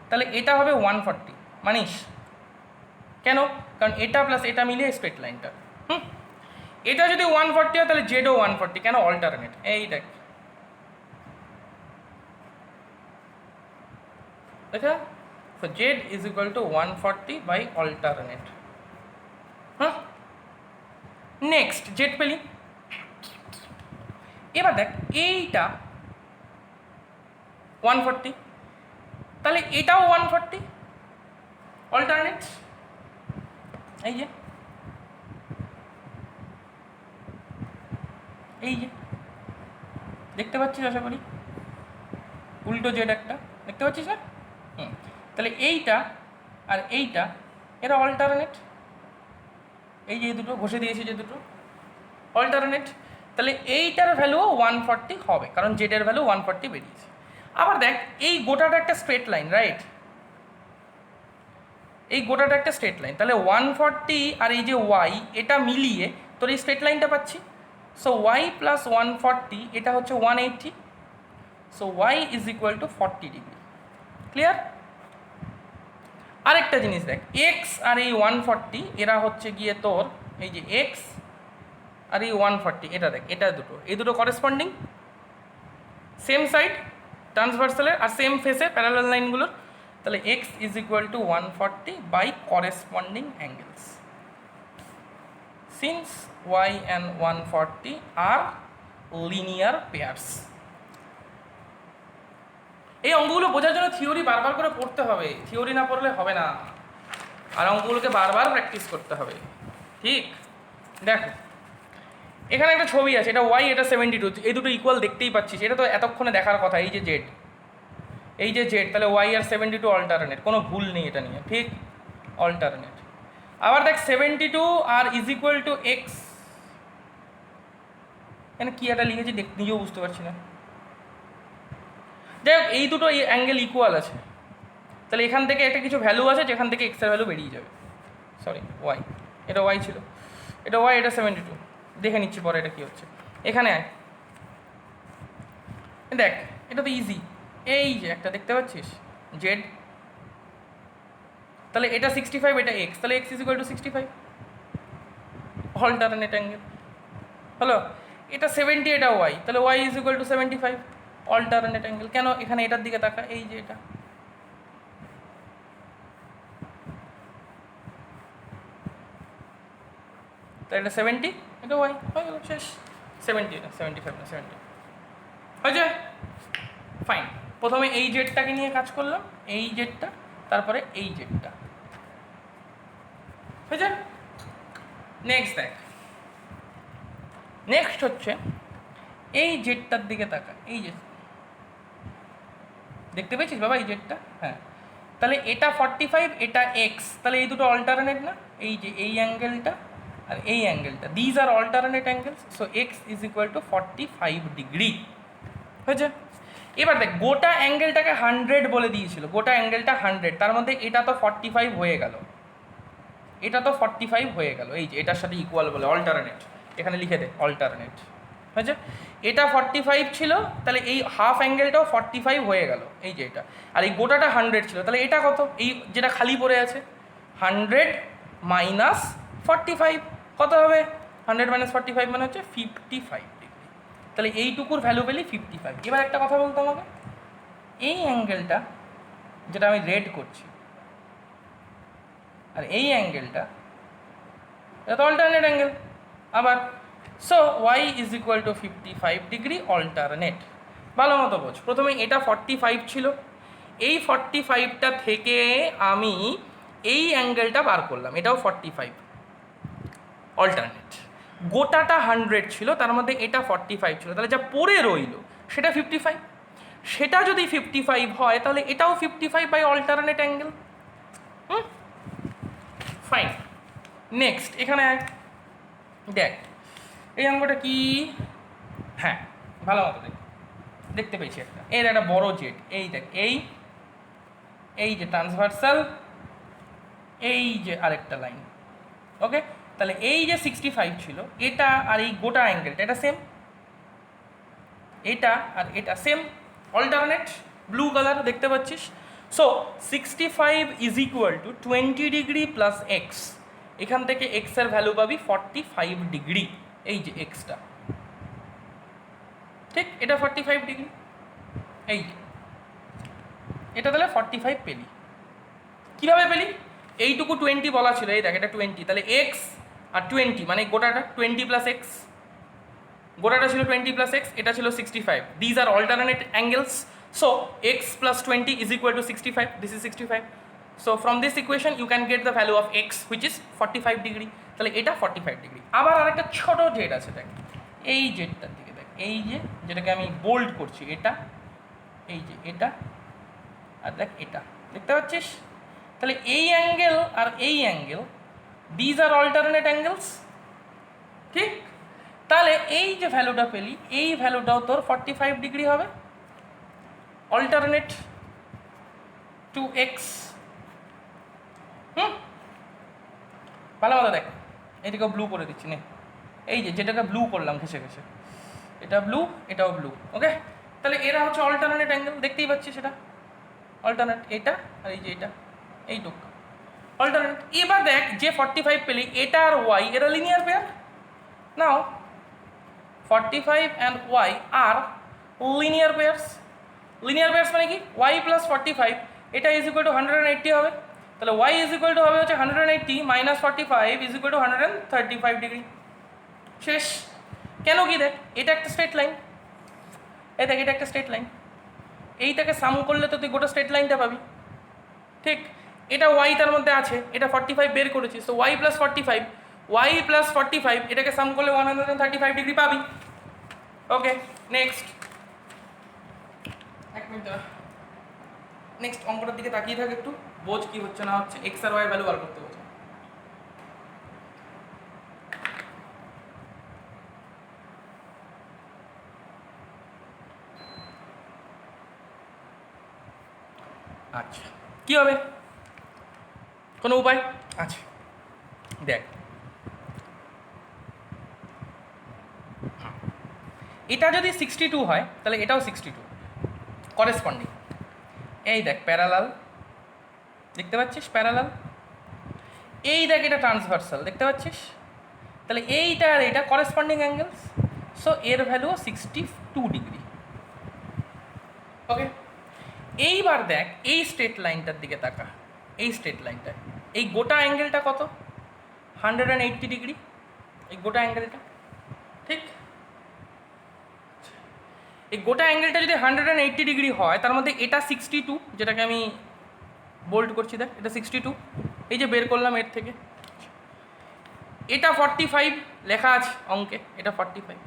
তাহলে এটা হবে 140, মানিস? কেন? কারণ এটা প্লাস এটা মিলিয়ে স্ট্রেট লাইনটা। এটা যদি 140 হয় তাহলে জেডও 140, কেন? অল্টারনেট। এই দেখ, আচ্ছা, so z is equal to 140 by alternate। হ্যাঁ, নেক্সট জেড পেলি। এবার দেখ এইটা 140, তাহলে এটাও 140, অল্টারনেট। এই যে এই যে দেখতে পাচ্ছিস আশা করি, উল্টো জেড একটা দেখতে পাচ্ছিস না? তাহলে এইটা আর এইটা এরা অল্টারনেট, এই যে দুটো ঘষে দিয়েছি, যে দুটো অল্টারনেট, তাহলে এইটার ভ্যালুও 140 হবে, কারণ জেডের ভ্যালু 140 বেরিয়েছে। আবার দেখ এই গোটাটা একটা স্ট্রেট লাইন, রাইট? এই গোটাটা একটা স্ট্রেট লাইন, তাহলে 140 আর এই যে ওয়াই এটা মিলিয়ে তোর এই স্ট্রেট লাইনটা পাচ্ছি। সো ওয়াই প্লাস 140 এটা হচ্ছে 180, so y is equal to 40 degree. Clear? আরেকটা জিনিস দেখ, এক্স আর এই 140 এরা হচ্ছে গিয়ে তোর এই যে এক্স আর এই 140, এটা দেখ, এটা দুটো, এই দুটো করেসপন্ডিং, সেম সাইড ট্রান্সভার্সালের আর সেম ফেসে প্যারালাল লাইনগুলোর, তাহলে x is equal to 140 by corresponding angles, since y and 140 are linear pairs. এই অঙ্কগুলো বোঝার জন্য থিওরি বারবার করে পড়তে হবে, থিওরি না পড়লে হবে না, আর অঙ্কগুলোকে বারবার প্র্যাকটিস করতে হবে। ঠিক? দেখো এখানে একটা ছবি আছে, এটা ওয়াই, এটা 72, এই দুটো ইকুয়াল দেখতেই পাচ্ছিস, এটা তো এতক্ষণে দেখার কথা। এই যে জেড, এই যে জেড, তাহলে ওয়াই আর 72 অল্টারনেট, কোনো ভুল নেই এটা নিয়ে, ঠিক? অল্টারনেট। আবার দেখ 72 আর ইজ ইকুয়াল টু এক্স, এখানে কী একটা লিখেছি নিজেও বুঝতে পারছি না। দেখ এই দুটো এই অ্যাঙ্গেল ইকুয়াল আছে, তাহলে এখান থেকে একটা কিছু ভ্যালু আছে যেখান থেকে এক্সের ভ্যালু বেরিয়ে যাবে। সরি ওয়াই, এটা ওয়াই ছিল, এটা ওয়াই, এটা 72, দেখে নিচ্ছি পরে এটা কী হচ্ছে। এখানে আয়, দেখ এটা তো ইজি, এই যে একটা দেখতে পাচ্ছিস জেড, তাহলে এটা 65, এটা এক্স, তাহলে x is equal to 65, alternate angle হলো। এটা 70, এটা ওয়াই, তাহলে y is equal to 75, alternate angle. কেন? এখানে এটার দিকে তাকা, এই যে এটা, তাহলে এটা 70, এটা ওয়াই, হয়ে গেল, শেষ। 70 না 75 না 70 হয়েছে। ফাইন, প্রথমে এই জেডটাকে নিয়ে কাজ করলাম, এই জেডটা, তারপরে এই জেডটা, হয়েছে। নেক্সট দেখ, নেক্সট হচ্ছে এই জেডটার দিকে তাকা, এই যে দেখতে পেয়েছিস বাবা এই জেডটা? হ্যাঁ, তাহলে এটা 45, এটা এক্স, তাহলে এই দুটো অল্টারনেট না? এই যে এই অ্যাঙ্গেলটা আর এই অ্যাঙ্গেলটা, these are alternate angles, so x is equal to 45 degree, হয়েছে। এবার দেখ গোটা অ্যাঙ্গেলটাকে 100 বলে দিয়েছিল, গোটা অ্যাঙ্গেলটা 100, তার মধ্যে এটা তো 45 হয়ে গেল, এটা তো 45 হয়ে গেল, এই যে এটার সাথে ইকুয়াল বলে অল্টারনেট, এখানে লিখে দে অল্টারনেট, হয়েছে। এটা 45 ছিল, তাহলে এই হাফ অ্যাঙ্গেলটাও 45 হয়ে গেল, এই যে এটা, আর এই গোটাটা 100 ছিল, তাহলে এটা কত? এই যেটা খালি পড়ে আছে 100 মাইনাস 45, কত হবে? 100 মাইনাস 45 মানে হচ্ছে 55 ডিগ্রি, তাহলে এইটুকুর ভ্যালু পেলি 55। এবার একটা কথা বলতো আমাকে, এই অ্যাঙ্গেলটা যেটা আমি রেড করছি আর এই অ্যাঙ্গেলটা, এটা তো অল্টারনেট অ্যাঙ্গেল আবার, so y is equal to 55 degree alternate. ভালো মতো বোঝ, প্রথমে এটা 45 ছিল, এই 45টা থেকে আমি এই অ্যাঙ্গেলটা বার করলাম, এটাও 45 অল্টারনেট। গোটাটা 100 ছিল, তার মধ্যে এটা 45 ছিল, তাহলে যা পড়ে রইল সেটা 55। সেটা যদি 55 হয় তাহলে এটাও 55 by alternate angle. Fine, next এখানে দেখ এই অঙ্কটা কি, হ্যাঁ ভালো মতো দেখতে পেয়েছি একটা, এর একটা বড় জেড, এই দেখ এই যে ট্রান্সভার্সাল, এই যে আরেকটা লাইন। ওকে, তাহলে এই যে 65 ছিল এটা আর এই গোটা অ্যাঙ্গেলটা এটা সেম, এটা আর এটা সেম, অল্টারনেট ব্লু কালার দেখতে পাচ্ছিস। So 65 is equal two 20 degree plus x, এখান থেকে এক্স এর ভ্যালু পাবি 45 ডিগ্রি, এই যে এক্সটা, ঠিক এটা 45 ডিগ্রি, এই এটা তাহলে 45 পেলি। কীভাবে পেলি? এইটুকু 20 বলা ছিল, এই দেখ এটা 20, তাহলে এক্স আর 20 মানে গোটাটা 20 প্লাস এক্স, গোটাটা ছিল 20 প্লাস এক্স, এটা ছিল 65। These are alternate angles, so x plus 20 is equal to 65, this is 65। So from this equation you can get the value of x which is 45 degree, তাহলে এটা 45 degree. আবার আরেকটা ছোট Z আছে দেখ, এই জেডটার দিকে দেখ, এই যে যেটাকে আমি বোল্ড করছি এটা, এই যে এটা আর দেখ এটা, দেখতে পাচ্ছিস? তাহলে এই অ্যাঙ্গেল আর এই angle, these are alternate angles, ঠিক? তাহলে এই যে ভ্যালুটা পেলি এই ভ্যালুটাও তোর 45 ডিগ্রি হবে, অল্টারনেট টু এক্স। ভালো ভালো দেখ, এদিকেও ব্লু করে দিচ্ছি নে, এই যে যেটাকে ব্লু করলাম ঘেসে ঘেসে, এটা ব্লু এটাও ব্লু। ওকে, তাহলে এরা হচ্ছে অল্টারনেট অ্যাঙ্গেল, দেখতেই পাচ্ছিস সেটা অল্টারনেট, এটা আর এই যে এটা এইটুক অল্টারনেট। এবার দেখ যে 45 পেলি এটা আর ওয়াই এরা linear pair, now 45 and y are linear pairs. Linear pairs মানে কি, y plus 45 এটা is equal to 180 হবে, তাহলে y is equal to হবে হচ্ছে 180 minus 45 is equal to 135 degree. শেষ। কেন কি, দেখ এটা একটা স্ট্রেট লাইন, এই দেখ এটা একটা স্ট্রেট লাইন, এইটাকে সাম করলে তো তুই গোটা স্ট্রেট লাইনটা পাবি, ঠিক? এটা y তার মধ্যে আছে, এটা 45 বের করেছিস, তো y plus 45, y plus 45 এটাকে সাম করলে 135 ডিগ্রি পাবি। ওকে, নেক্সট এক মিনিট, নেক্সট অঙ্কটার দিকে তাকিয়ে থাক একটু, বোঝ কি হচ্ছে না হচ্ছে, এক্স আর ওয়াই ভ্যালু বার করতে বলছে। আচ্ছা কি হবে, কোনো উপায় আছে? দেখ এটা যদি 62 হয় তাহলে এটাও 62 করেসপন্ডিং, এই দেখ প্যারালাল, দেখতে পাচ্ছিস প্যারালাল, এই দেখ এটা ট্রান্সভার্সাল, দেখতে পাচ্ছিস? তাহলে এইটা আর এইটা করেসপন্ডিং অ্যাঙ্গেলস, সো এর ভ্যালুও 62 ডিগ্রি। ওকে, এইবার দেখ এই স্ট্রেট লাইনটার দিকে তাকা, এই স্ট্রেট লাইনটা, এই গোটা অ্যাঙ্গেলটা কত, 180 ডিগ্রি, এই গোটা অ্যাঙ্গেলটা, ঠিক? এই গোটা অ্যাঙ্গেলটা যদি 180 ডিগ্রি হয় তার মধ্যে এটা 62, যেটাকে আমি বোল্ড করছি দেখ এটা 62, এই যে বের করলাম এর থেকে, এটা 45 লেখা আছে অঙ্কে, এটা 45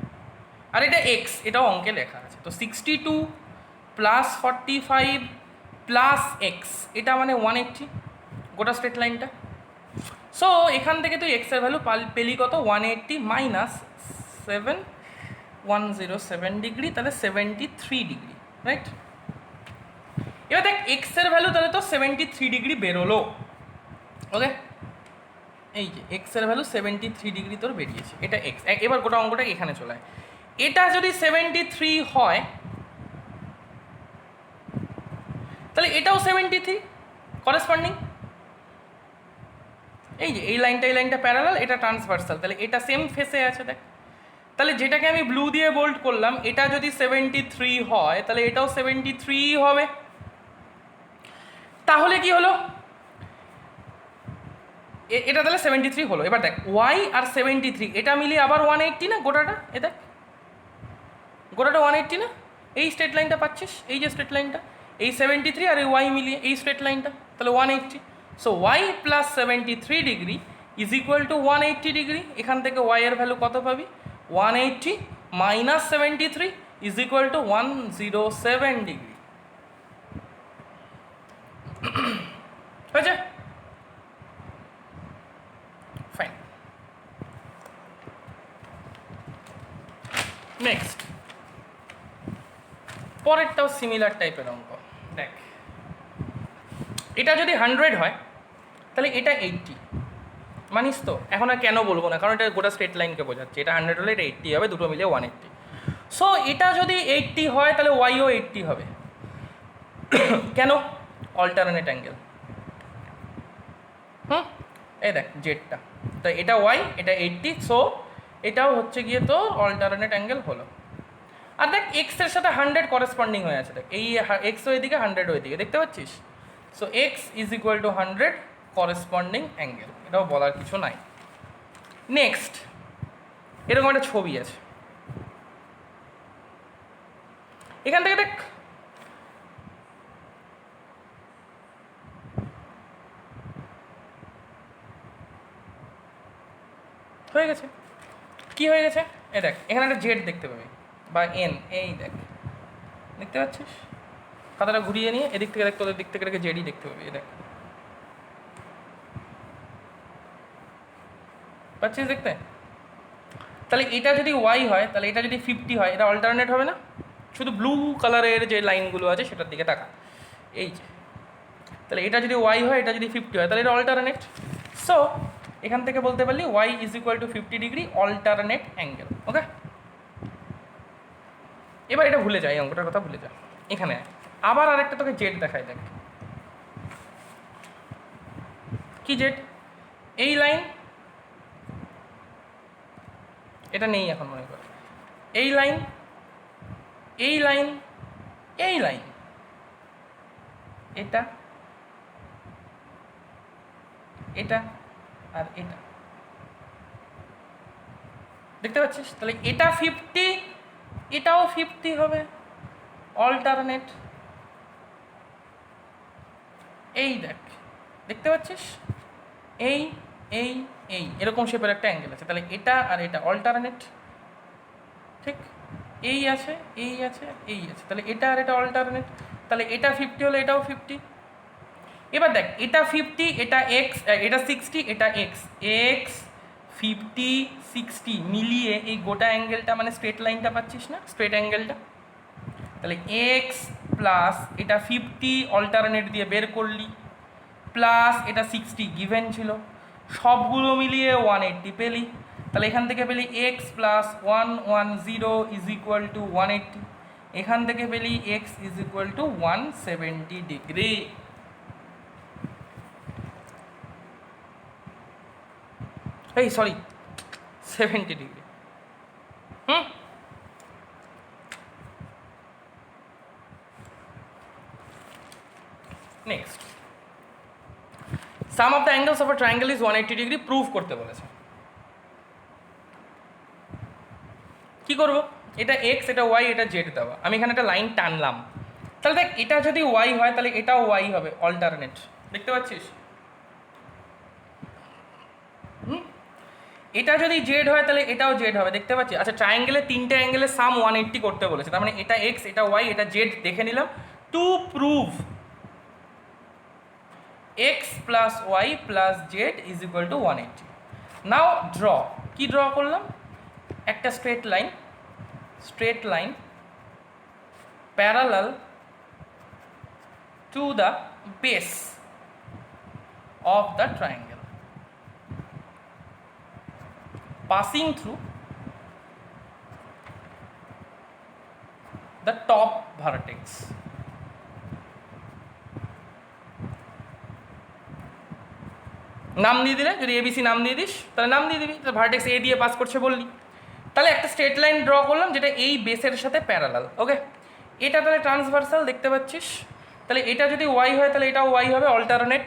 আর এটা এক্স, এটাও অঙ্কে লেখা আছে, তো 62 প্লাস 45 প্লাস এক্স, এটা মানে 180 গোটা স্ট্রেট লাইনটা। সো এখান থেকে তুই এক্সের ভ্যালু পেলি কত, 180 মাইনাস 107 ডিগ্রি, তাহলে 73 ডিগ্রি, রাইট? এবার দেখ এক্সের ভ্যালু তাহলে তো 73 ডিগ্রি বেরোলো। ওকে, এই যে এক্সের ভ্যালু 73 ডিগ্রি তোর বেরিয়েছে, এটা এক্স। এবার গোটা অঙ্কটা এখানে চলে আয়, এটা যদি 73 হয় তাহলে এটাও 73 করেসপন্ডিং, এই যে এই লাইনটা প্যারালাল, এটা ট্রান্সভার্সাল, তাহলে এটা সেম ফেসে আছে দেখ। তাহলে যেটাকে আমি ব্লু দিয়ে বোল্ড করলাম এটা যদি 73 হয় তাহলে এটাও 73 হবে। তাহলে কি হলো, এটা তাহলে 73 হলো। এবার দেখ ওয়াই আর 73 এটা মিলিয়ে আবার 180 না গোটাটা, এ দেখ গোটাটা 180 না, এই স্ট্রেট লাইনটা পাচ্ছিস, এই যে স্ট্রেট লাইনটা, এই 73 আর এই ওয়াই মিলিয়ে এই স্ট্রেট লাইনটা, তাহলে 180। So y plus 73 degree is equal to 180 degree. এখান থেকে ওয়াই এর ভ্যালু কত পাবি? 180 minus 73 is equal to 107 degree. হয়েছে? ফাইন। নেক্সট, পরেরটাও সিমিলার টাইপের অঙ্ক। দেখ, এটা যদি 100 হয় তাহলে এটা 80, মানিস তো? এখন আর কেন বলবো না, কারণ এটা গোটা স্ট্রেট লাইনকে বোঝাচ্ছে। এটা 100 হলে এটা 80 হবে, দুটো মিলিয়ে 180। সো এটা যদি 80 হয় তাহলে ওয়াইও 80 হবে। কেন? Alternate angle. এই দেখ জেডটা, তো এটা ওয়াই, এটা 80, সো এটাও হচ্ছে গিয়ে তো অল্টারনেট অ্যাঙ্গেল হলো। আর দেখ এক্সের সাথে 100 করেসপন্ডিং হয়ে আছে। দেখ এই এক্স ওইদিকে, 100 ওইদিকে, দেখতে পাচ্ছিস? So x is equal to 100 corresponding angle, এটাও বলার কিছু নাই। নেক্সট, এরকম একটা ছবি আছে, এখান থেকে দেখ হয়ে গেছে। কি হয়ে গেছে? এ দেখ, এখানে একটা জেড দেখতে পাবি বা এন, এই দেখ, দেখতে পাচ্ছিস? খাতাটা ঘুরিয়ে নিয়ে এদিক থেকে দেখ, তোদের দিক থেকে রেখে জেডই দেখতে পাবি। এ দেখ, পাচ্ছিস দেখতে? তাহলে এটা যদি ওয়াই হয় তাহলে এটা যদি 50 হয়, এটা অল্টারনেট হবে না? শুধু ব্লু কালারের যে লাইনগুলো আছে সেটার দিকে তাকা, এই যে। তাহলে এটা যদি ওয়াই হয়, এটা যদি 50 হয়, তাহলে এটা অল্টারনেট। সো এখান থেকে বলতে পারলি y is equal to 50 degree alternate angle. Okay, এবার এটা ভুলে যায়, এই অঙ্কটার কথা ভুলে যা। এখানে আবার আরেকটা তোকে জেড দেখায়, দেখ কি জেড? এই লাইন, এটা নেই এখন মনে কর, এই লাইন, এই লাইন, এই লাইন, এটা, এটা আর এটা, দেখতে পাচ্ছিস? তাহলে এটা 50, এটাও 50 হবে, অল্টারনেট। এই দেখ, দেখতে পাচ্ছিস? এই এই এই এরকম শেপের একটা অ্যাঙ্গেল আছে, তাহলে এটা আর এটা অল্টারনেট, ঠিক? এই আছে, এই আছে, এই আছে, তাহলে এটা আর এটা অল্টারনেট। তাহলে এটা 50 হলে এটাও 50। এবার দেখ, এটা 50, এটা এক্স, এটা 60, এটা এক্স, এক্স 50 60 মিলিয়ে এই গোটা অ্যাঙ্গেলটা মানে স্ট্রেট লাইনটা পাচ্ছিস না, স্ট্রেট অ্যাঙ্গেলটা? তাহলে এক্স প্লাস এটা 50 অল্টারনেট দিয়ে বের করলি, প্লাস এটা 60 গিভেন ছিল, সবগুলো মিলিয়ে 180 পেলি। তাহলে এখান থেকে পেলি x plus 110 is equal to 180, এখান থেকে পেলি x is equal to 170 degree. এই sorry, 70 degree. Next, sum of the angles of a triangle is 180 degree, prove করতে বলেছে। কি করব? এটা এক্স, এটা ওয়াই, এটা জেড দেওয়া, আমি এখানে একটা লাইন টানলাম। তাহলে দেখ, এটা যদি ওয়াই হয় তাহলে এটাও ওয়াই হবে, অল্টারনেট, দেখতে পাচ্ছিস? এটা যদি জেড হয় তাহলে এটাও জেড হবে, দেখতে পাচ্ছি? আচ্ছা, ট্রায়াঙ্গেলের তিনটে অ্যাঙ্গেলের সাম 180 করতে বলেছে, তার মানে এটা এক্স, এটা ওয়াই, এটা জেড দেখে নিলাম। To prove x plus y plus z is equal to 180। Now draw, কি ড্র করলাম? একটা straight line, straight line parallel to the base of the triangle, passing through the top vertex. নাম দিয়ে দিলে, যদি এবিসি নাম দিয়ে দিস তাহলে নাম দিয়ে দিবি, তাহলে ভার্টেক্স এ দিয়ে পাস করছে বললি। তাহলে একটা স্ট্রেট লাইন ড্র করলাম যেটা এই বেসের সাথে প্যারালাল। ওকে, এটা তাহলে ট্রান্সভার্সাল, দেখতে পাচ্ছিস? তাহলে এটা যদি ওয়াই হয় তাহলে এটাও ওয়াই হবে, অল্টারনেট।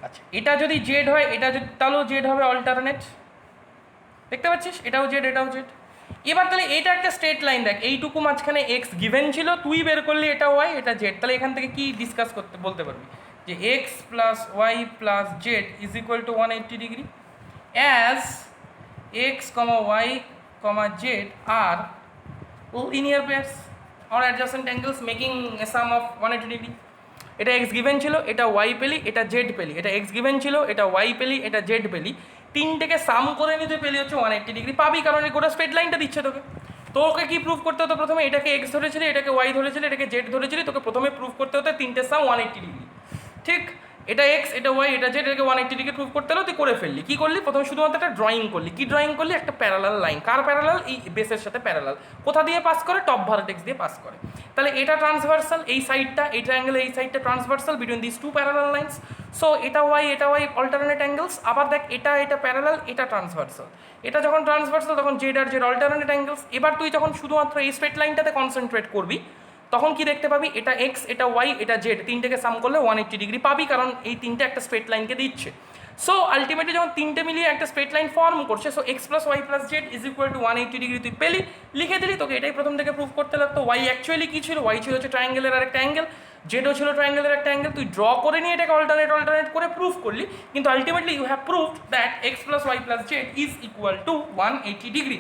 আচ্ছা, এটা যদি জেড হয়, এটা যদি, তাহলেও জেড হবে, অল্টারনেট, দেখতে পাচ্ছিস? এটাও জেড, এটাও জেড। এবার তাহলে এটা একটা স্ট্রেট লাইন, দেখ এইটুকু মাঝখানে এক্স গিভেন ছিল, তুই বের করলি এটা ওয়াই এটা জেড, তাহলে এখান থেকে কি ডিসকাস করতে বলতে পারবি যে x plus y plus z is equal to 180 degree as x comma y comma z are linear pairs or adjacent angles making a sum of 180 degree. এটা এক্স গিভেন ছিল, এটা ওয়াই পেলি, এটা জেড পেলি, এটা এক্স গিভেন ছিল, এটা Y পেলি, এটা জেড পেলি, তিনটেকে সাম করে নিতে পেলি হচ্ছে 180 ডিগ্রি পাবি, কারণ এই গোটা স্ট্রেট লাইনটা দিচ্ছে তোকে। তোকে কি প্রুভ করতে হতো প্রথমে? এটাকে এক্স ধরেছিলি, এটাকে ওয়াই ধরেছিলি, এটাকে জেড ধরেছিলি, তোকে প্রথমে প্রুভ করতে হতো তিনটে সাম 180 ডিগ্রি, ঠিক? এটা এক্স, এটা ওয়াই, এটা জেড, এটাকে 180 ডিগ্রি প্রুভ করতে হলো, তুই করে ফেললি। কি করলি? প্রথমে শুধুমাত্র একটা ড্রয়িং করলি। কি ড্রয়িং করলি? একটা প্যারালাল লাইন। কার প্যারালাল? এই বেসের সাথে প্যারালাল। কোথা দিয়ে পাস করে? টপ ভার্টেক্স দিয়ে পাস করে। তাহলে এটা ট্রান্সভার্সাল, এই সাইডটা, এই ট্রায়াঙ্গেলের এই সাইডটা transversal between this two parallel lines. So এটা ওয়াই অল্টারনেট অ্যাঙ্গেলস। আবার দেখ এটা প্যারালাল, এটা ট্রান্সভার্সাল। এটা যখন ট্রান্সভার্সাল তখন জেড আর জেড অল্টারনেট অ্যাঙ্গেলস। এবার তুই যখন শুধুমাত্র এই স্ট্রেট লাইনটাতে কনসেন্ট্রেট করবি তখন কি দেখতে পাবি? এটা এক্স, এটা ওয়াই, এটা জেড, তিনটেকে সাম করলে 180 ডিগ্রি পাবি, কারণ এই তিনটে একটা স্ট্রেট লাইনকে দিচ্ছে। সো আলটিমেটলি যখন তিনটে মিলিয়ে একটা স্ট্রেট লাইন ফর্ম করছে, so x plus y plus z is equal to 180 degree তুই পেলি, লিখে দিলি। তোকে এটাই প্রথম থেকে প্রুভ করতে লাগতো। ওয়াই অ্যাকচুয়ালি কী ছিল? ওয়াই ছিল হচ্ছে ট্রায়াঙ্গেলের আর একটা অ্যাঙ্গেল, জেডও ছিল ট্রায়াঙ্গেলের একটা অ্যাঙ্গেল। তুই ড্র করে নিয়ে এটাকে অল্টারনেট করে প্রুভ করলি, কিন্তু ultimately you have proved that x plus y plus z is equal to 180 degree.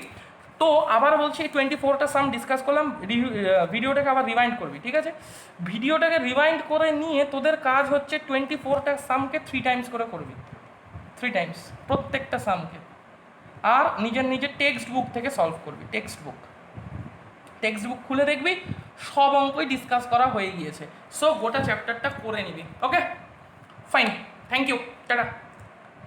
তো আবার বলছি 24টা সাম ডিসকাস করলাম, ভিডিওটাকে আবার রিমাইন্ড করবি, ঠিক আছে? ভিডিওটাকে রিমাইন্ড করে নিয়ে তোদের কাজ হচ্ছে 24টা সামকে 3 টাইমস করে করবি, 3 টাইমস প্রত্যেকটা সামকে। আর নিজের টেক্সট বুক থেকে সলভ করবি। টেক্সট বুক খুলে দেখবি সব অঙ্কই ডিসকাস করা হয়ে গিয়েছে। সো গোটা চ্যাপ্টারটা করে নিবি। ওকে, ফাইন, থ্যাংক ইউ, টাটা।